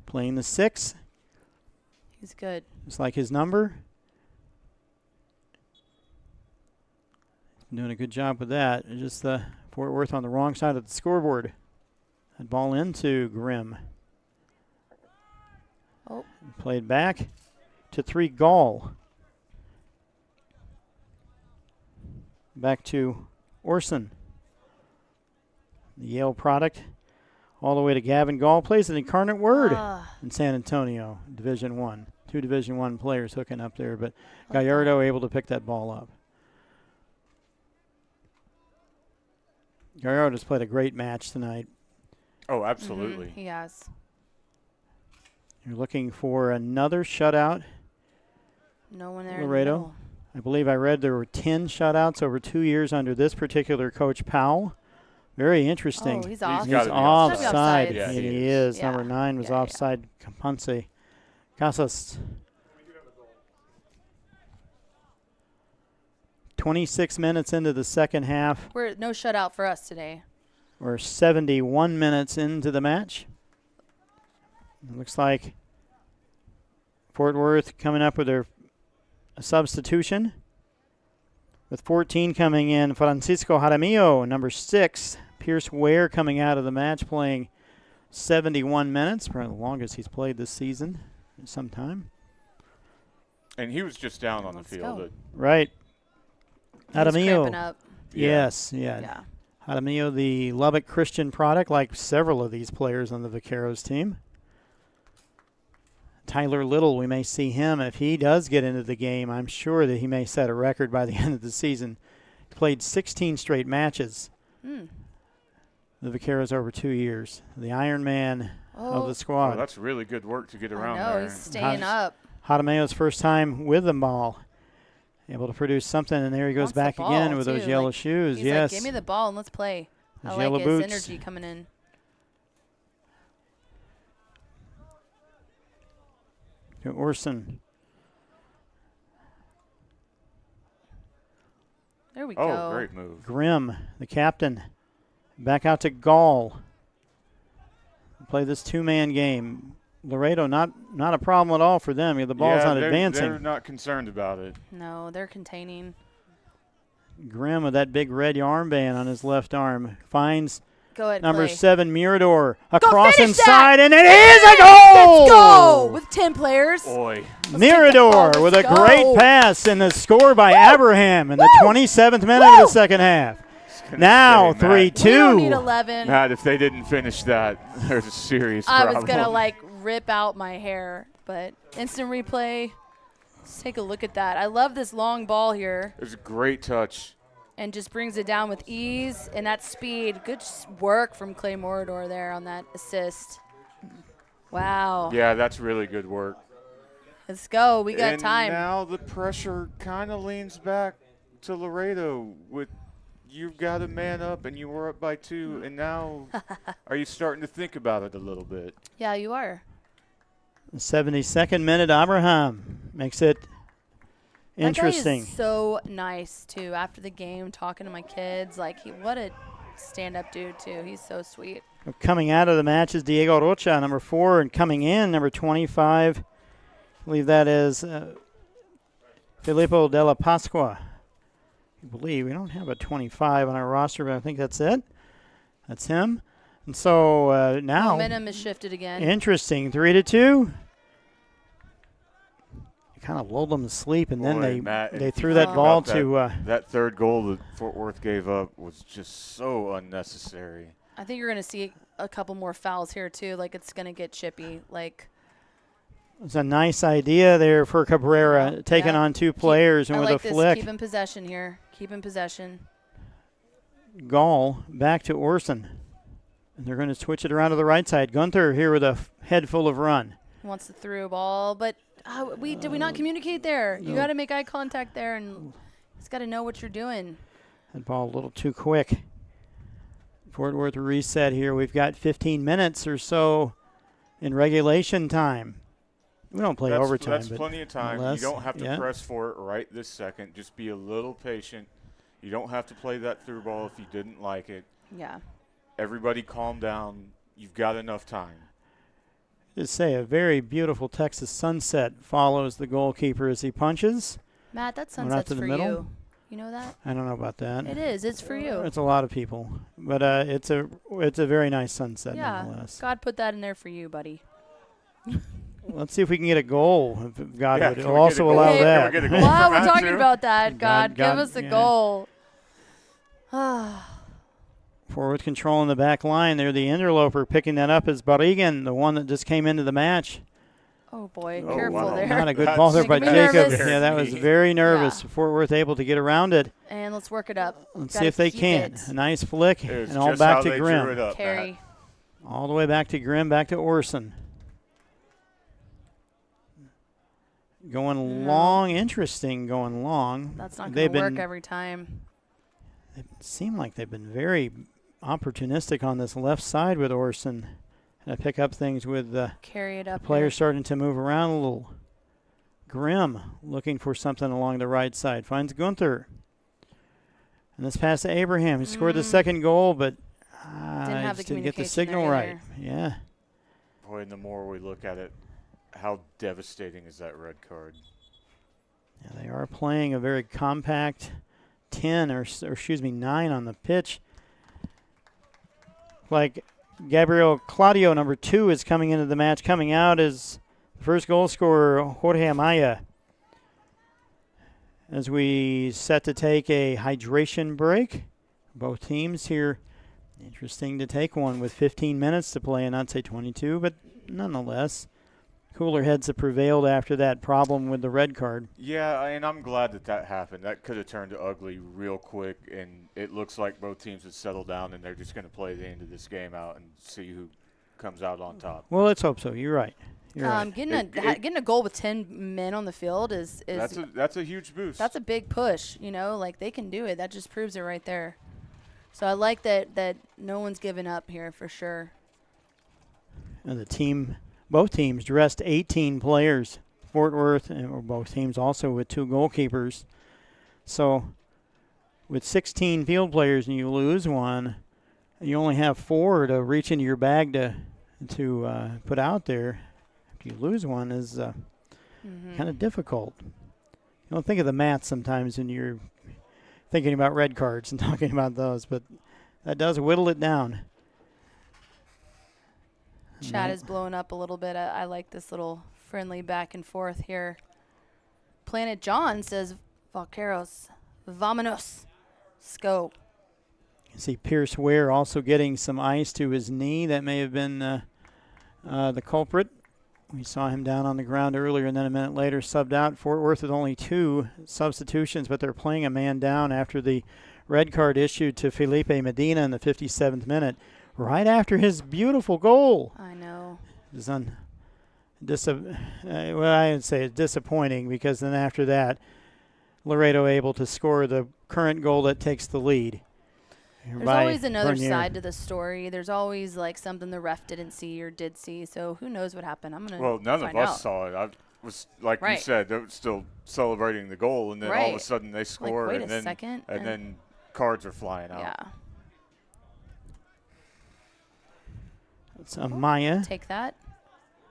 Playing the 6. He's good. It's like his number. Doing a good job with that. It's just Fort Worth on the wrong side of the scoreboard. That ball into Grimm. Oh. Played back to 3 Gall. Back to Orson. The Yale product. All the way to Gavin Gall. Plays an Incarnate Word in San Antonio, Division I. 2 Division I players hooking up there, but Gallardo able to pick that ball up. Gallardo's played a great match tonight. Oh, absolutely. He has. You're looking for another shutout. No one there. Laredo. In the middle. I believe I read there were 10 shutouts over 2 years under this particular coach, Powell. Very interesting. Oh, he's off. gotta He's be offside. offside. Yeah, and he he is. Yeah. Number 9 was Yeah, yeah. offside. Campanse. Casas. 26 minutes into the second half. We're no shutout for us today. We're 71 minutes into the match. It looks like Fort Worth coming up with a substitution. With 14 coming in, Francisco Jaramillo, number 6. Pierce Ware coming out of the match, playing 71 minutes, probably the longest he's played this season in some time. And he was just down on the Let's field. go. Right. He's cramping Jaramillo. up. Yes, yeah. Yeah. Jaramillo, the Lubbock Christian product, like several of these players on the Vaqueros team. Tyler Little, we may see him. If he does get into the game, I'm sure that he may set a record by the end of the season. He played 16 straight matches. The Vaqueros over 2 years. The Iron Man of the Oh, squad. that's really good work to get around I know, there. he's staying up. Jaramillo's first time with the ball. Able to produce something, and there he goes Wants the back ball, again with those too. yellow Like, shoes. He's Yes. like, give me the ball and let's play. Those I like yellow his boots. energy coming in. To Orson. There we Oh, go. great move. Grimm, the captain. Back out to Gall. Play this 2-man game. Laredo, not a problem at all for them. The ball's not advancing. They're not concerned about it. No, they're containing. Grimm with that big red armband on his left arm finds Go ahead, number Clay. 7 Mirador across finish inside, that! and it is a goal. Let's go with 10 players. Boy. Mirador Let's with a go. great pass and the score by Abraham in the 27th minute of the second half. Now say, Matt. 3-2. We don't need 11. Matt, if they didn't finish that, there's a serious I problem. was going to, like, rip out my hair, but instant replay. Let's take a look at that. I love this long ball here. It was a great touch. And just brings it down with ease and that speed. Good work from Clay Morador there on that assist. Wow. Yeah, that's really good work. Let's go. We got and time. now the pressure kind of leans back to Laredo with you've got to man up and you were up by 2, and now are you starting to think about it a little bit? Yeah, you are. The 72nd minute, Abraham makes it interesting. That guy is so nice, too. After the game, talking to my kids. Like, what a stand-up dude, too. He's so sweet. Coming out of the match is Diego Rocha, number 4, and coming in, number 25. I believe that is Filippo Della Pasqua. I believe we don't have a 25 on our roster, but I think that's it. That's him. And so now, Momentum is shifted again. interesting, 3-2. Kind of lulled them to sleep, and Boy, then they Matt, they if threw you that think ball about to that third goal that Fort Worth gave up was just so unnecessary. I think you're going to see a couple more fouls here, too. Like, it's going to get chippy. Like, It's a nice idea there for Cabrera, taking on two players, and I with like a this. flick, Keep in possession here. Keep in possession. Gall back to Orson. And they're going to switch it around to the right side. Gunther here with a head full of run. Wants the through ball, but did we not communicate there? You got to make eye contact there, and he's got to know what you're doing. That ball a little too quick. Fort Worth reset here. We've got 15 minutes or so in regulation time. We don't play overtime. That's but plenty of time. less, You don't have to yeah. press for it right this second. Just be a little patient. You don't have to play that through ball if you didn't like it. Yeah. Everybody calm down. You've got enough time. Just say a very beautiful Texas sunset follows the goalkeeper as he punches. Matt, that Going out sunset's to the for middle. you. You know that? I don't know about that. It is. It's for you. It's a lot of people, but it's a very nice sunset Yeah. nonetheless. God put that in there for you, buddy. Let's see if we can get a goal. If God Yeah, would can we will get a also goal? allow Can we that. get a goal? Wow, from we're that talking too? about that. God- God, give us a yeah. goal. Forward control in the back line. There, the interloper picking that up is Barrigan, the one that just came into the match. Oh, boy. Oh, Careful wow. there. Not a good That's ball there by making me Jacob. nervous. Yeah, that was very nervous. Yeah. Fort Worth able to get around it. And let's work it up. Let's Gotta see if they keep can. it. A nice flick, It was and all just back how to they drew it Grimm. up, Carry. Matt. All the way back to Grimm, back to Orson. Going No. long, interesting going long. That's not They've going to work been- every time. It seemed like they've been very opportunistic on this left side with Orson. And I pick up things with the Carry it up. players starting to move around a little. Grimm looking for something along the right side. Finds Gunther. And this pass to Abraham. He scored the second goal, but have the just didn't get the communication signal there right. Yeah. Boy, and the more we look at it, how devastating is that red card? Yeah, they are playing a very compact 10 or excuse me 9 on the pitch. Like Gabriel Claudio, number 2, is coming into the match. Coming out is the first goal scorer, Jorge Amaya. As we set to take a hydration break. Both teams here. Interesting to take one with 15 minutes to play, and I'd say 22, but nonetheless. Cooler heads have prevailed after that problem with the red card. Yeah, and I'm glad that happened. That could have turned ugly real quick, and it looks like both teams have settled down, and they're just going to play the end of this game out and see who comes out on top. Well, let's hope so. You're right. You're right. Getting a goal with 10 men on the field is That's a huge boost. that's a big push. You know, like they can do it. That just proves it right there. So I like that no one's given up here for sure. And both teams dressed 18 players. Fort Worth, or both teams also with 2 goalkeepers. So with 16 field players and you lose one, you only have 4 to reach into your bag to put out there. If you lose one is kind of difficult. You don't think of the math sometimes when you're thinking about red cards and talking about those, but that does whittle it down. Chat is blowing up a little bit. I like this little friendly back and forth here. Planet John says, Vaqueros, vamonos. Let's go. You see Pierce Ware also getting some ice to his knee. That may have been the culprit. We saw him down on the ground earlier, and then a minute later subbed out. Fort Worth with only 2 substitutions, but they're playing a man down after the red card issued to Felipe Medina in the 57th minute, right after his beautiful goal. I know. It's well, I would say it's disappointing, because then after that, Laredo able to score the current goal that takes the lead. There's always another side to the story. There's always like something the ref didn't see or did see. So who knows what happened? I'm gonna. Well, none find of us out. saw it. I was like you Right. said, they were still celebrating the goal, and then all of a Right. sudden they score, wait and a second, and then cards are flying out. Yeah. It's Maya. Take that.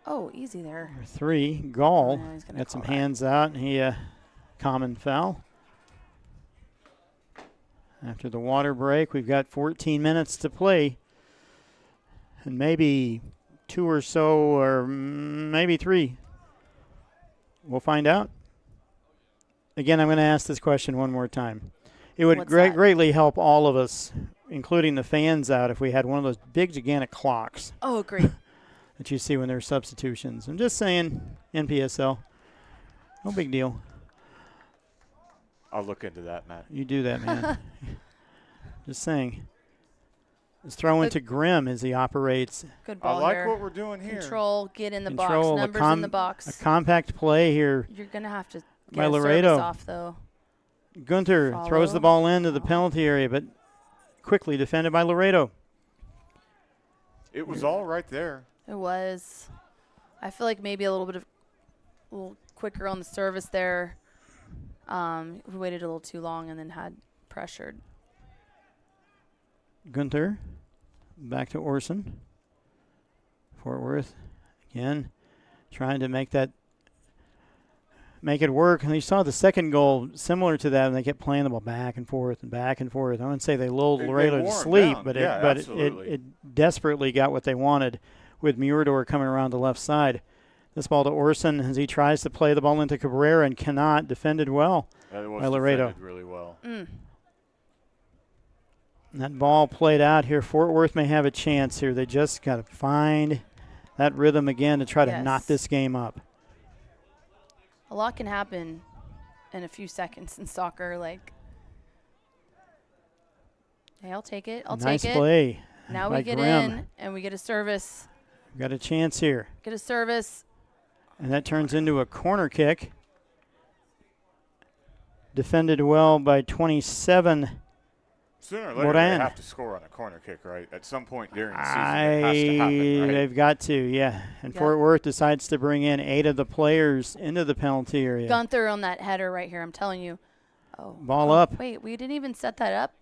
Oh, easy there. Number 3, Gall. Oh, he's gonna Got some call that. hands out, and he common foul. After the water break, we've got 14 minutes to play. And maybe 2 or so, or maybe 3. We'll find out. Again, I'm going to ask this question one more time. It would What's that? greatly help all of us, including the fans out, if we had one of those big, gigantic clocks. Oh, great. that you see when there's substitutions. I'm just saying, NPSL, no big deal. I'll look into that, Matt. You do that, man. Just saying. Let's throw into Grimm as he operates. Good I ball like here. what we're doing here. Control, get in the Control, box. Numbers in the box. A compact play here. You're going to have to by get a Laredo. service off, though. Gunther throws the ball into the penalty area, but quickly defended by Laredo. It was all right there. It was. I feel like maybe a little quicker on the service there. We waited a little too long and then had pressured. Gunther back to Orson. Fort Worth again trying to make it work. And you saw the second goal similar to that, and they kept playing the ball back and forth and back and forth. I wouldn't say they lulled Laredo to sleep, but it desperately got what they wanted with Murador coming around the left side. This ball to Orson as he tries to play the ball into Cabrera and cannot. Defended well That was by Laredo. defended really well. That ball played out here. Fort Worth may have a chance here. They just got to find that rhythm again to try to knot this game up. A lot can happen in a few seconds in soccer. Hey, I'll take it. I'll take it. Nice play. Now by we get Grimm. in and we get a service. We've got a chance here. Get a service. And that turns into a corner kick. Defended well by 27. Sooner or later, Moran. they have to score on a corner kick, right? At some point during the season, it has to happen, right? They've got to, yeah. And Fort Worth decides to bring in 8 of the players into the penalty area. Gunther on that header right here, I'm telling you. Ball up. Wait, we didn't even set that up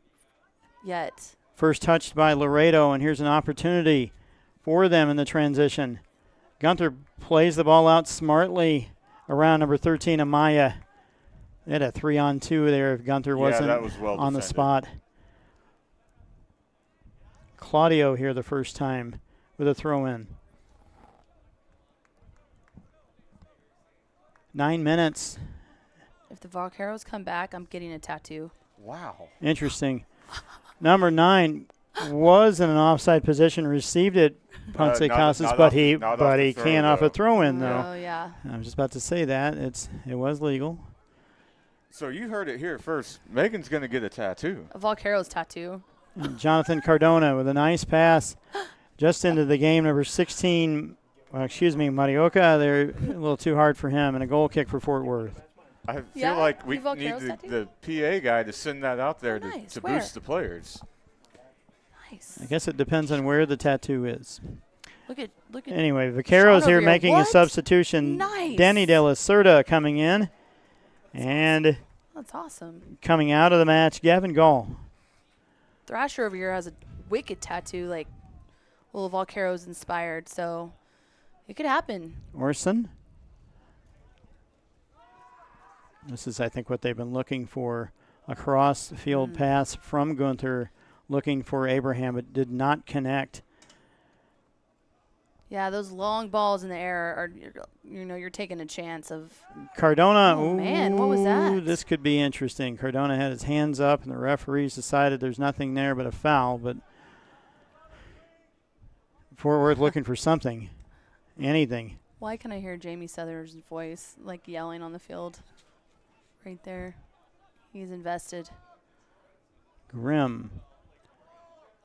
yet. First touched by Laredo, and here's an opportunity for them in the transition. Gunther plays the ball out smartly around number 13, Amaya. They had a 3-on-2 there if Gunther wasn't that was well on the defended. spot. Claudio here the first time with a throw-in. 9 minutes. If the Vaqueros come back, I'm getting a tattoo. Wow. Interesting. Number 9 was in an offside position, received it, Ponce Casas, but he can't off a throw-in though. Oh yeah. I was just about to say that it was legal. So you heard it here first. Megan's going to get a tattoo. A Vaqueros tattoo. And Jonathan Cardona with a nice pass just into the game. Number 16, Marioka. They're a little too hard for him, and a goal kick for Fort Worth. I feel like we need the PA guy to send that out there to boost the players. Nice. I guess it depends on where the tattoo is. Look at. Anyway, Vaqueros here making a substitution. Nice. Danny De La Cerda coming in. And that's awesome. Coming out of the match, Gavin Gall. Thrasher over here has a wicked tattoo, like little Vaqueros inspired, so it could happen. Orson. This is, I think, what they've been looking for. A cross-field pass from Gunther, looking for Abraham, but did not connect. Yeah, those long balls in the air are, you're taking a chance of. Cardona. Oh, man, what was that? This could be interesting. Cardona had his hands up, and the referees decided there's nothing there but a foul. But Fort Worth looking for something, anything. Why can I hear Jamie Souther's voice, like yelling on the field right there? He's invested. Grimm.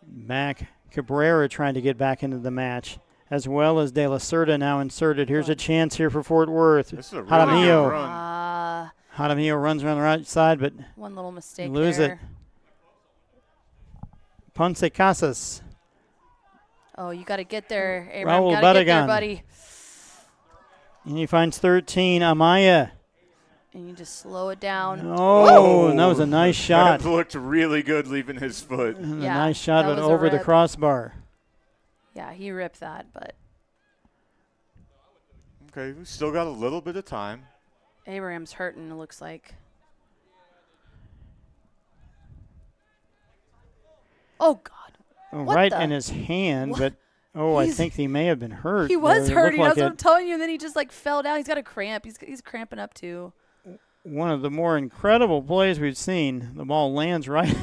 Back. Cabrera trying to get back into the match, as well as De La Cerda now inserted. Here's a chance here for Fort Worth. This is a really good run. Jaramillo runs around the right side, but one little mistake lose there. it. Ponce Casas. Oh, you got to get there, Abraham. Got to get there, buddy. And he finds 13, Amaya. And you just slow it down. Oh, and that was a nice shot. That looked really good leaving his foot. And a nice shot, but over the crossbar. Yeah, he ripped that, but. Okay, we still got a little bit of time. Abraham's hurting, it looks like. Oh, God. Right in his hand, what? but, I think he may have been hurt. He was hurting. Like That's what I'm telling you. And then he just, fell down. He's got a cramp. He's cramping up, too. One of the more incredible plays we've seen. The ball lands right.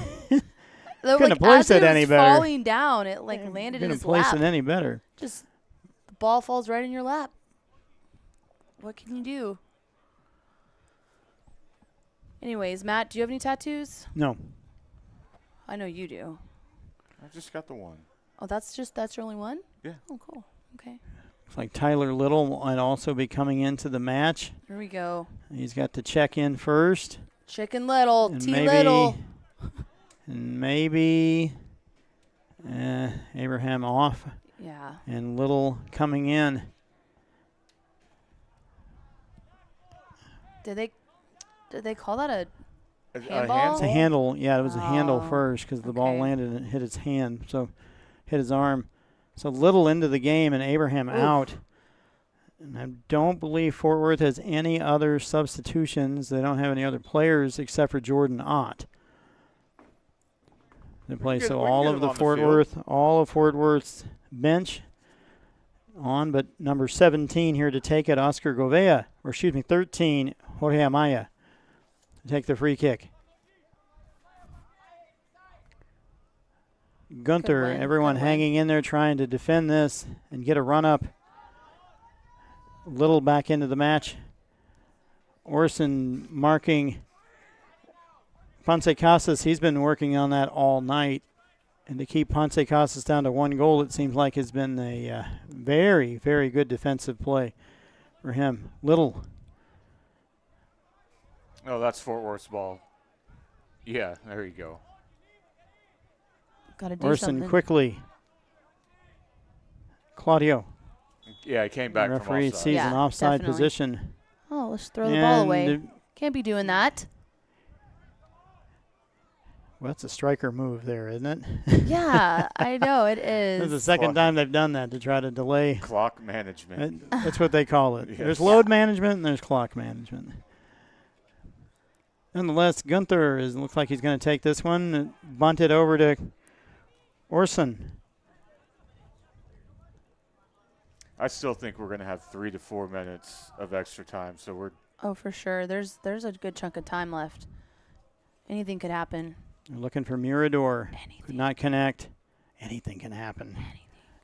Though, couldn't have placed it any better. Falling down, it landed in his lap. Couldn't place it any better. Just ball falls right in your lap. What can you do? Anyways, Matt, do you have any tattoos? No. I know you do. I just got the one. Oh, that's your only one? Yeah. Oh, cool. Okay. Looks like Tyler Little might also be coming into the match. Here we go. He's got to check in first. Chicken Little, And T Little. Maybe Abraham off Yeah. and Little coming in. Did they call that a handball? handball? It's a handle. Yeah, it was a handle Oh, first because the ball okay. landed and it hit his hand, so hit his arm. So Little into the game and Abraham out. And I don't believe Fort Worth has any other substitutions. They don't have any other players except for Jordan Ott. They play get- so we can all get of him the on the field. all of Fort Worth's bench on, but number 17 here to take it, Oscar Govea, or excuse me, 13, Jorge Amaya, to take the free kick. Gunther, win, everyone good win. hanging in there trying to defend this and get a run up. Little back into the match. Orson marking Ponce Casas. He's been working on that all night. And to keep Ponce Casas down to 1 goal, it seems like has been a very, very good defensive play for him. Little. Oh, that's Fort Worth's ball. Yeah, there you go. Got to do Orson something. quickly. Claudio. Yeah, he came back The from referee offside. sees Yeah, an offside definitely. position. Oh, let's throw the ball away. And, Can't be doing that. well, that's a striker move there, isn't it? Yeah, I know it This is the is. second Clock. time they've done that to try to delay. Clock management. That's what they call it. Yes. There's load management and there's clock management. Nonetheless, Gunther looks like he's going to take this one, bunt it over to Orson. I still think we're going to have 3 to 4 minutes of extra time, so we're Oh, for sure. There's a good chunk of time left. Anything could happen. They're looking for Mirador. Could Anything. not connect. Anything can happen.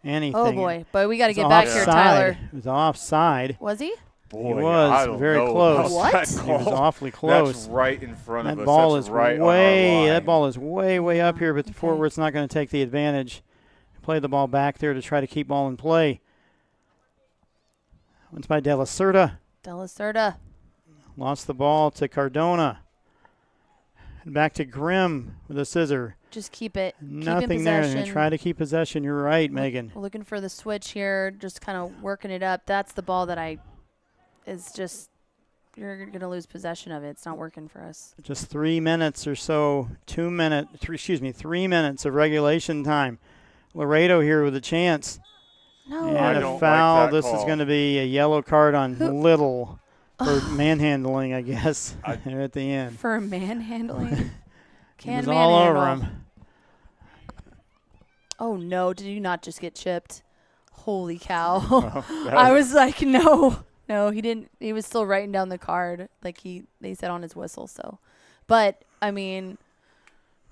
Anything. Oh boy, but we got to It's get back here, offside. Tyler. It was offside. Was he? boy, was I don't very know close. about What? that He was call. awfully close. That's right in front of That us. ball That's is right way. on our line. That ball is way up here, but the Okay. forward's not going to take the advantage. Play the ball back there to try to keep ball in play. One's by De La Cerda. De La Cerda. Lost the ball to Cardona. And back to Grimm with a scissor. Just keep it. Keep in Nothing there. They're gonna possession. try to keep possession. You're right, Megan. We're looking for the switch here, just kind of working it up. That's the ball that is just, you're going to lose possession of it. It's not working for us. Just 3 minutes or so. 3 minutes of regulation time. Laredo here with a chance. No. And I a don't like foul. that This is call. going to be a yellow card on Who- Little for manhandling, I guess, there at the end. For manhandling. It Can was all over manhandle. him. Oh, no. Did you not just get chipped? Holy cow. Oh, I was like, no. No, he didn't. He was still writing down the card like they said on his whistle. So, but, I mean,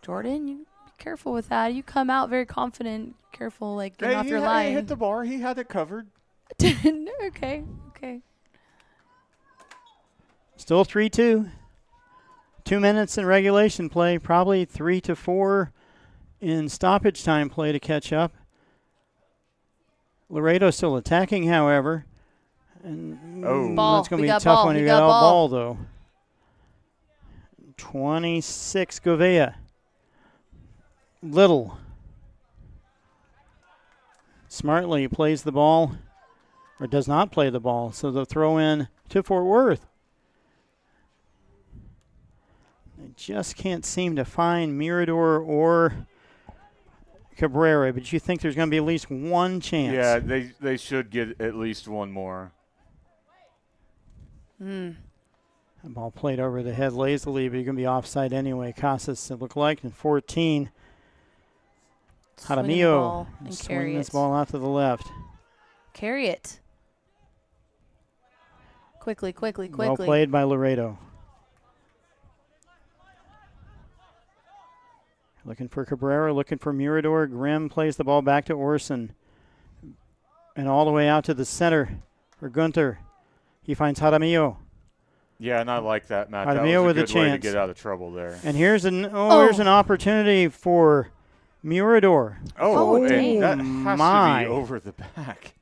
Jordan, you be careful with that. You come out very confident. Careful, like, getting off your He line. hit the bar. He had it covered. Okay. Still 3-2. 2 minutes in regulation play. Probably 3 to 4 in stoppage time play to catch up. Laredo still attacking, however. And Oh. Ball. That's going to We be a got tough ball. one. We You got got all ball. ball, though. 26, Govea. Little. Smartly plays the ball, or does not play the ball, so they'll throw in to Fort Worth. They just can't seem to find Mirador or Cabrera, but you think there's going to be at least one chance. Yeah, they should get at least one more. The ball played over the head lazily, but you're going to be offside anyway. Casas, it looked like, in 14. Swing the Jaramillo ball and swing carry this it. ball out to the left. Carry it. Quickly. Well played by Laredo. Looking for Cabrera, looking for Mirador. Grimm plays the ball back to Orson. And all the way out to the center for Gunther. He finds Jaramillo. Yeah, and I like that, Matt. That Jaramillo was with a a good way to chance. get out of trouble there. And here's here's an opportunity for Murador. Oh, and dang. that has My. to be over the back.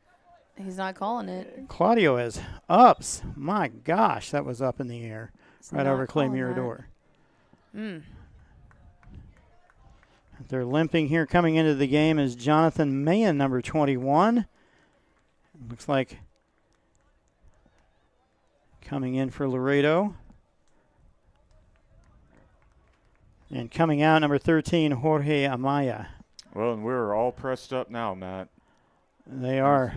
He's not calling it. Claudio has ups. My gosh, that was up in the air. He's Right not over Clay calling that. Murador. Mm. They're limping here. Coming into the game is Jonathan Mayen, number 21. Looks like coming in for Laredo. And coming out, number 13, Jorge Amaya. Well, and we're all pressed up now, Matt. They are.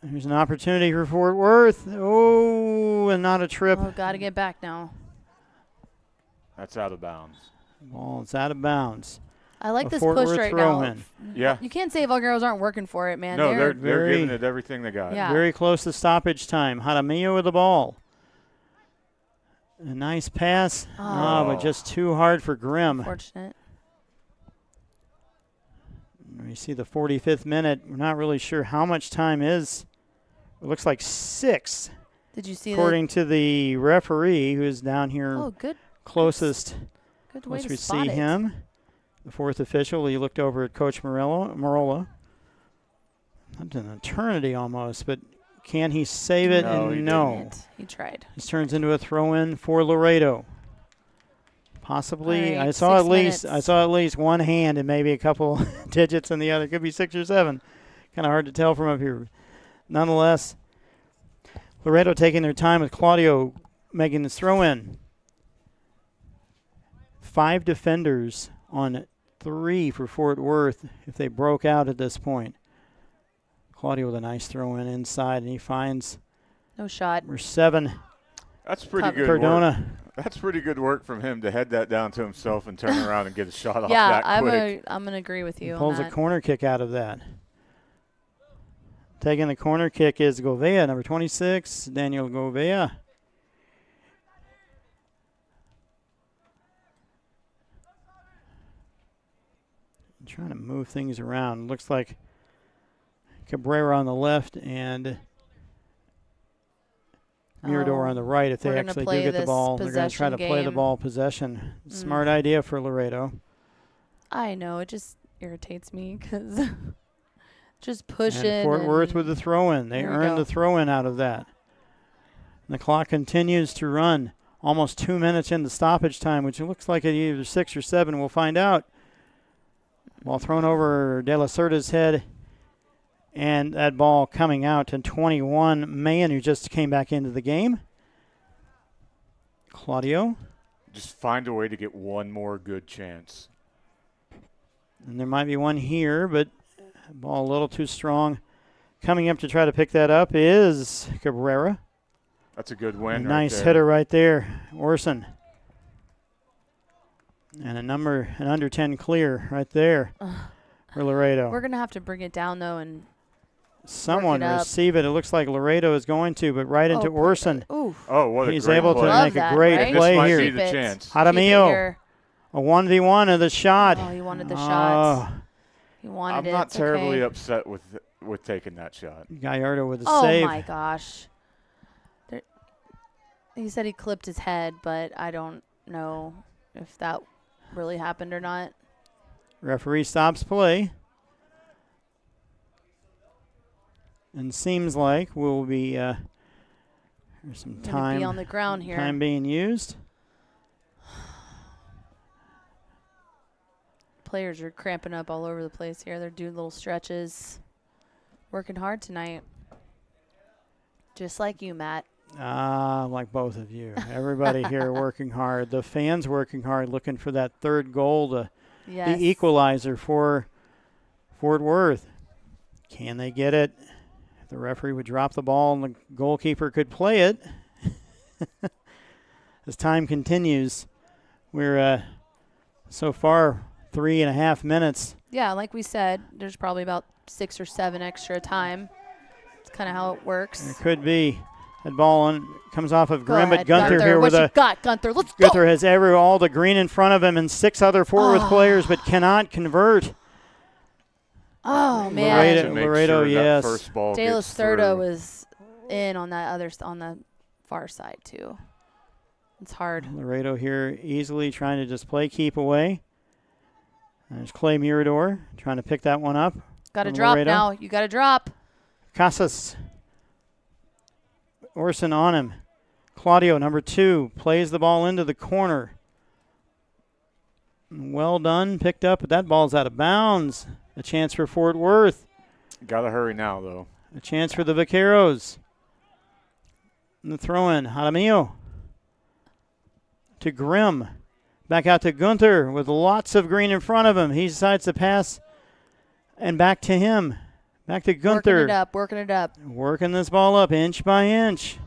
Here's an opportunity for Fort Worth. Oh, and not a trip. Oh, got to get back now. That's out of bounds. Ball is out of bounds. I like A this Fort push Worth right throw now. in. Yeah. You can't say Vaqueros aren't working for it, man. No, they're very- giving it everything they got. Yeah. Very close to stoppage time. Jaramillo with the ball. A nice pass. Oh. But just too hard for Grimm. Unfortunate. We see the 45th minute. We're not really sure how much time is. It looks like 6, Did you see according to the referee, who is down here that? Oh, good. closest. Good way Once to we spot see it. him, the fourth official, he looked over at Coach Marola. Not an eternity almost, but can he save it? No, And he no. Didn't. He tried. This turns into a throw-in for Laredo. Possibly, All right, I saw 6 minutes. I saw at least one hand and maybe a couple digits in the other. Could be 6 or 7. Kind of hard to tell from up here. Nonetheless, Laredo taking their time with Claudio making this throw-in. 5 defenders on 3 for Fort Worth if they broke out at this point. Claudio with a nice throw-in inside, and he finds No shot. number 7, That's pretty Cover. good work. Cardona. That's pretty good work from him to head that down to himself and turn around and get a shot off Yeah, that quick. I'm gonna agree with you on Pulls a that. corner kick out of that. Taking the corner kick is Govea, number 26, Daniel Govea. Trying to move things around. Looks like Cabrera on the left and Mirador Oh, on the right. If we're they gonna actually play do get the this ball, they're going to try to possession play the game. ball possession. Smart idea for Laredo. I know it just irritates me because just push And it. Fort Worth and- with the throw-in. They There we earned go. the throw-in out of that. And the clock continues to run. Almost 2 minutes into stoppage time, which it looks like at either 6 or 7. We'll find out. Ball thrown over De La Cerda's head. And that ball coming out to 21. Mayen, who just came back into the game. Claudio. Just find a way to get one more good chance. And there might be one here, but ball a little too strong. Coming up to try to pick that up is Cabrera. That's a good A win. nice right there. hitter right there, Orson. And an under 10 clear right there for Laredo. We're gonna have to bring it down though, and Someone up. receive it. It looks like Laredo is going to, but right into poor Orson. guy. Ooh, Oh, what a He's great able to play. Love make a that, great right? play This might here. be Keep the it. chance. Keep it Jaramillo, here. a 1v1 of the shot. Oh, he wanted the shot. Oh, He wanted I'm it. not It's terribly okay. upset with taking that shot. Gallardo with a Oh save. my gosh. He said he clipped his head, but I don't know if that really happened or not. Referee stops play. And seems like we'll be there's some Gonna time be on the ground here. time being used. Players are cramping up all over the place here. They're doing little stretches. Working hard tonight. Just like you, Matt. Like both of you. Everybody here working hard. The fans working hard, looking for that third goal, Yes. the equalizer for Fort Worth. Can they get it? The referee would drop the ball and the goalkeeper could play it. As time continues, we're so far 3.5 minutes. Yeah, like we said, there's probably about 6 or 7 extra time. It's kind of how it works. There could be. That ball comes off of Go Grimm, but ahead, Gunther here what with you got, Gunther? Let's Gunther go. has all the green in front of him and 6 other Fort Worth players, but cannot convert. Oh, man. Laredo- To make Laredo, sure yes. that first ball De La gets Cerda through. was in on on the far side, too. It's hard. Laredo here easily trying to just play keep away. There's Clay Mirador trying to pick that one up. Got to from drop Laredo. now. You got to drop. Casas. Orson on him. Claudio, number 2, plays the ball into the corner. Well done. Picked up, but that ball's out of bounds. A chance for Fort Worth. Got to hurry now, though. A chance for the Vaqueros. And the throw-in. Jaramillo. To Grimm. Back out to Gunther with lots of green in front of him. He decides to pass. And back to him. Back to Gunther. Working it up. Working this ball up inch by inch.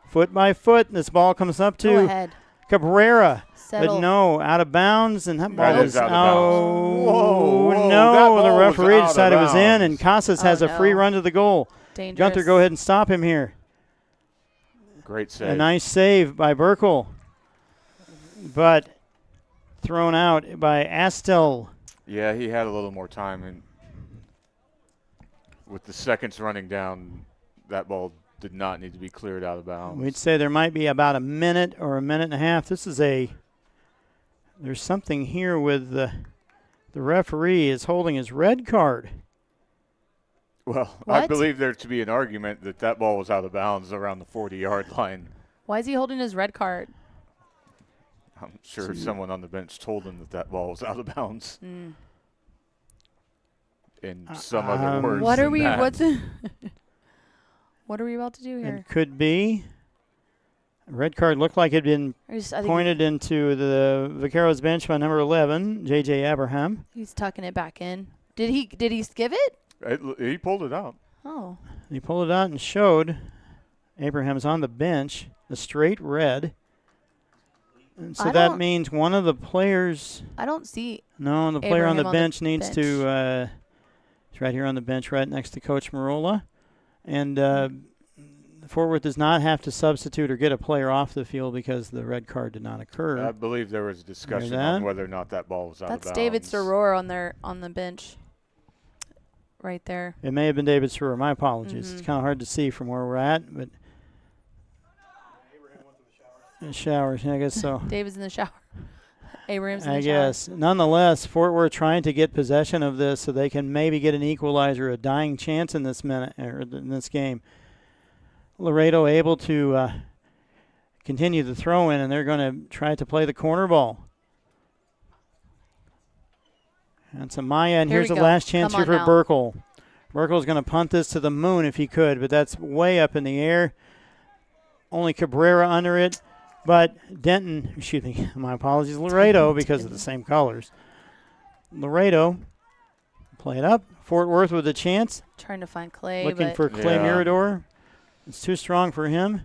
Foot by foot. This ball comes up Go to ahead. Cabrera. Settle. But no, out of bounds. And that ball That is is out of bounds. Whoa, that no, ball the was referee out of decided it was in. bounds. And Casas has Oh, a free no. run to the goal. Dangerous. Gunther, go ahead and stop him here. Great save. A nice save by Burkle. But thrown out by Astel. Yeah, he had a little more time, and with the seconds running down, that ball did not need to be cleared out of bounds. We'd say there might be about a minute or a minute and a half. There's something here with the referee is holding his red card. Well, I What? believe there to be an argument that that ball was out of bounds around the 40-yard line. Why is he holding his red card? I'm sure someone on the bench told him that that ball was out of bounds. Mm. In some other words. What are than we? that. What are we about to do here? It could be. A red card looked like it had been I think pointed into the Vaqueros bench by number 11, J.J. Abraham. he's tucking it back in. Did he give it? He pulled it out. Oh. He pulled it out and showed Abraham's on the bench, a straight red. And so I that don't- means one of the players, I don't see. no, the player on the Abraham on the bench needs to, he's right here on the bench right next to Coach Marola. And Fort Worth does not have to substitute or get a player off the field because the red card did not occur. I believe there was a discussion that? on whether or not that ball was out That's of bounds. David Soror on the bench. Right there. It may have been David Sewer. My apologies. It's Mhm. kind of hard to see from where we're at, but showers, I guess so. David's in the shower. Abraham's in I the shower. guess. Nonetheless, Fort Worth trying to get possession of this so they can maybe get an equalizer, a dying chance in this minute or in this game. Laredo able to continue the throw in, and they're going to try to play the corner ball. That's Amaya, and Here here's we the go. last chance Come here on for now. Burkle. Burkle's going to punt this to the moon if he could, but that's way up in the air. Only Cabrera under it, but Denton, excuse me, my apologies, Laredo, because of the same colors. Laredo play it up. Fort Worth with a chance, Trying to find Clay, looking but for Clay Yeah. Mirador. It's too strong for him.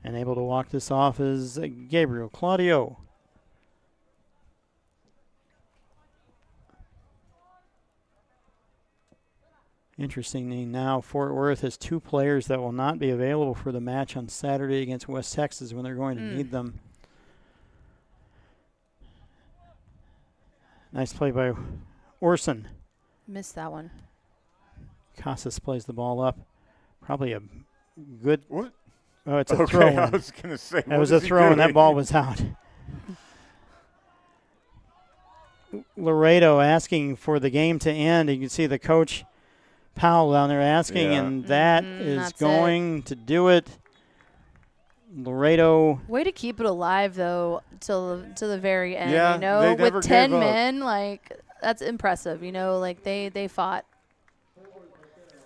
And able to walk this off is Gabriel Claudio. Interestingly, now Fort Worth has 2 players that will not be available for the match on Saturday against West Texas when they're going to need them. Nice play by Orson. missed that one. Casas plays the ball up. Probably a good. What? Oh, it's a Okay, throw. I was going to say, That was a throw, and that ball was out. Laredo asking for the game to end. You can see the coach Powell down there asking, Yeah. and that Mhm, is that's going to do it. Laredo. Way to keep it alive though till the very end. Yeah, you know, they never with 10 gave up. men, like that's impressive. You know, like they fought.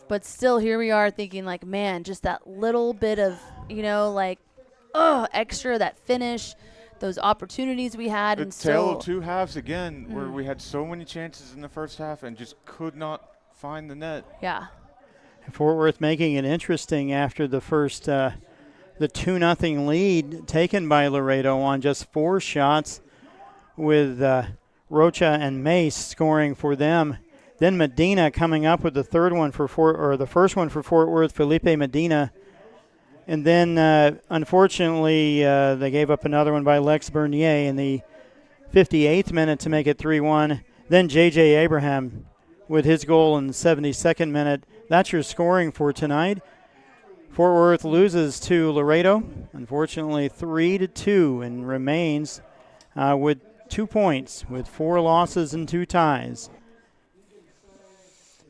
But still, here we are thinking like, man, just that little bit of, you know, like, extra, that finish, those opportunities we had, The and tale still of 2 halves again, where we had so many chances in the first half and just could not find the net. yeah. Fort Worth making it interesting after the first, the 2-0 lead taken by Laredo on just 4 shots, with Rocha and Mace scoring for them. Then Medina coming up with the third one for the first one for Fort Worth, Felipe Medina. And then, unfortunately, they gave up another one by Lex Bernier in the 58th minute to make it 3-1. Then J.J. Abraham with his goal in the 72nd minute. That's your scoring for tonight. Fort Worth loses to Laredo, unfortunately 3-2, and remains with 2 points, with 4 losses and 2 ties.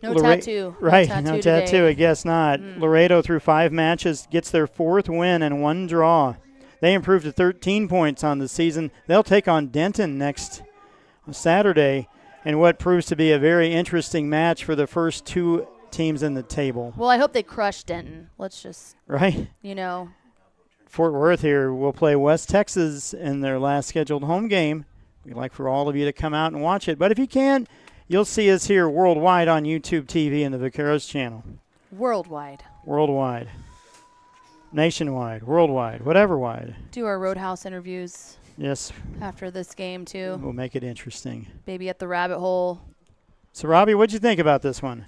No tattoo. Right, no no tattoo tattoo, I today. guess not. Laredo, through 5 matches, gets their 4th win and 1 draw. They improved to 13 points on the season. They'll take on Denton next Saturday in what proves to be a very interesting match for the first 2 teams in the table. Well, I hope they crush Denton. Let's just, Right? Fort Worth here will play West Texas in their last scheduled home game. We'd like for all of you to come out and watch it. But if you can't, you'll see us here worldwide on YouTube TV and the Vaqueros channel. worldwide. Worldwide. Nationwide. Worldwide. Whatever wide. Do our Roadhouse interviews Yes, after this game, too. we'll make it interesting. Baby at the rabbit hole. So, Robbie, what'd you think about this one?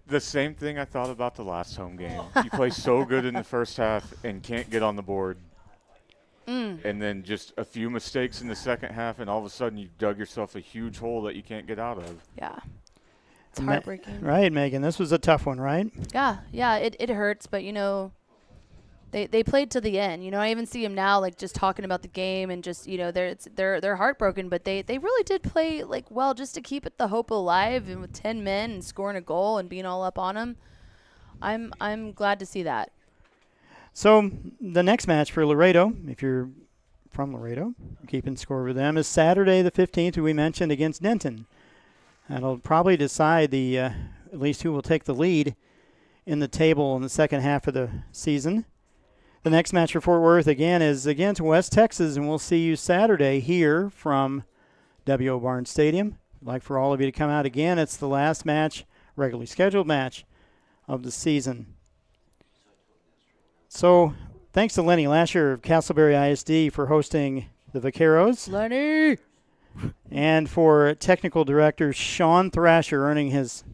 The same thing I thought about the last home game. You play so good in the first half and can't get on the board. And then just a few mistakes in the second half, and all of a sudden you dug yourself a huge hole that you can't get out of. Yeah. It's heartbreaking. Right, Megan. This was a tough one, right? Yeah, it hurts, but, they played to the end. I even see them now, like, just talking about the game and just, they're heartbroken, but they really did play, like, well, just to keep the hope alive, and with 10 men and scoring a goal and being all up on them. I'm glad to see that. So the next match for Laredo, if you're from Laredo, keeping score with them, is Saturday the 15th, who we mentioned, against Denton. That'll probably decide at least who will take the lead in the table in the second half of the season. The next match for Fort Worth, again, is against West Texas, and we'll see you Saturday here from W.O. Barnes Stadium. I'd like for all of you to come out again. It's the last match, regularly scheduled match of the season. So, thanks to Lenny Lasher of Castleberry ISD for hosting the Vaqueros. Lenny! And for technical director Sean Thrasher earning his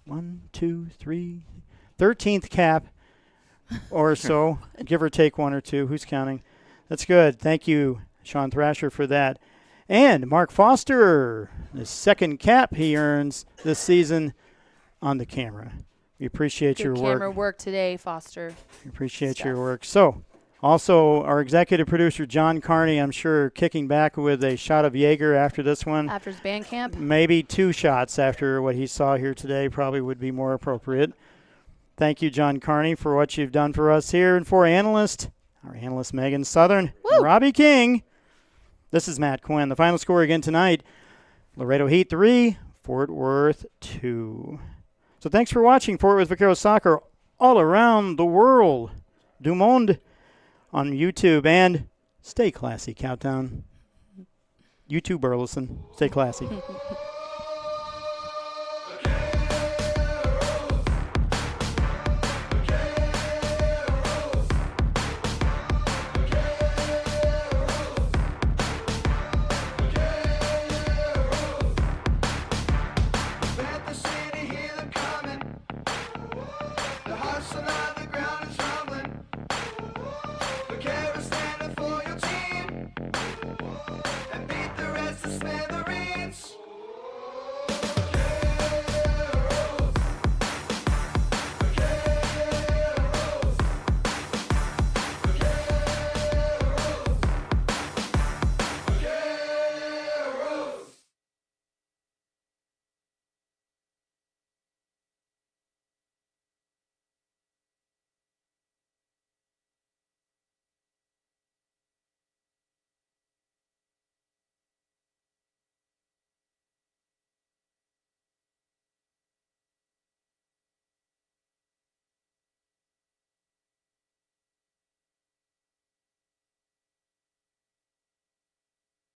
13th cap or so, give or take 1 or 2. Who's counting? That's good. Thank you, Sean Thrasher, for that. And Mark Foster, the 2nd cap he earns this season on the camera. We appreciate your Good work. camera work today, Foster. We appreciate your Stuff. work. So, also our executive producer, John Carney, I'm sure kicking back with a shot of Jaeger after this one. After his band camp. Maybe 2 shots after what he saw here today probably would be more appropriate. Thank you, John Carney, for what you've done for us here. And for our analyst Megan Southern, Woo! Robbie King, this is Matt Quinn. The final score again tonight, Laredo Heat 3, Fort Worth 2. So thanks for watching Fort Worth Vaqueros Soccer all around the world. Du Monde on YouTube, and stay classy, Countdown. You too, Burleson. Stay classy.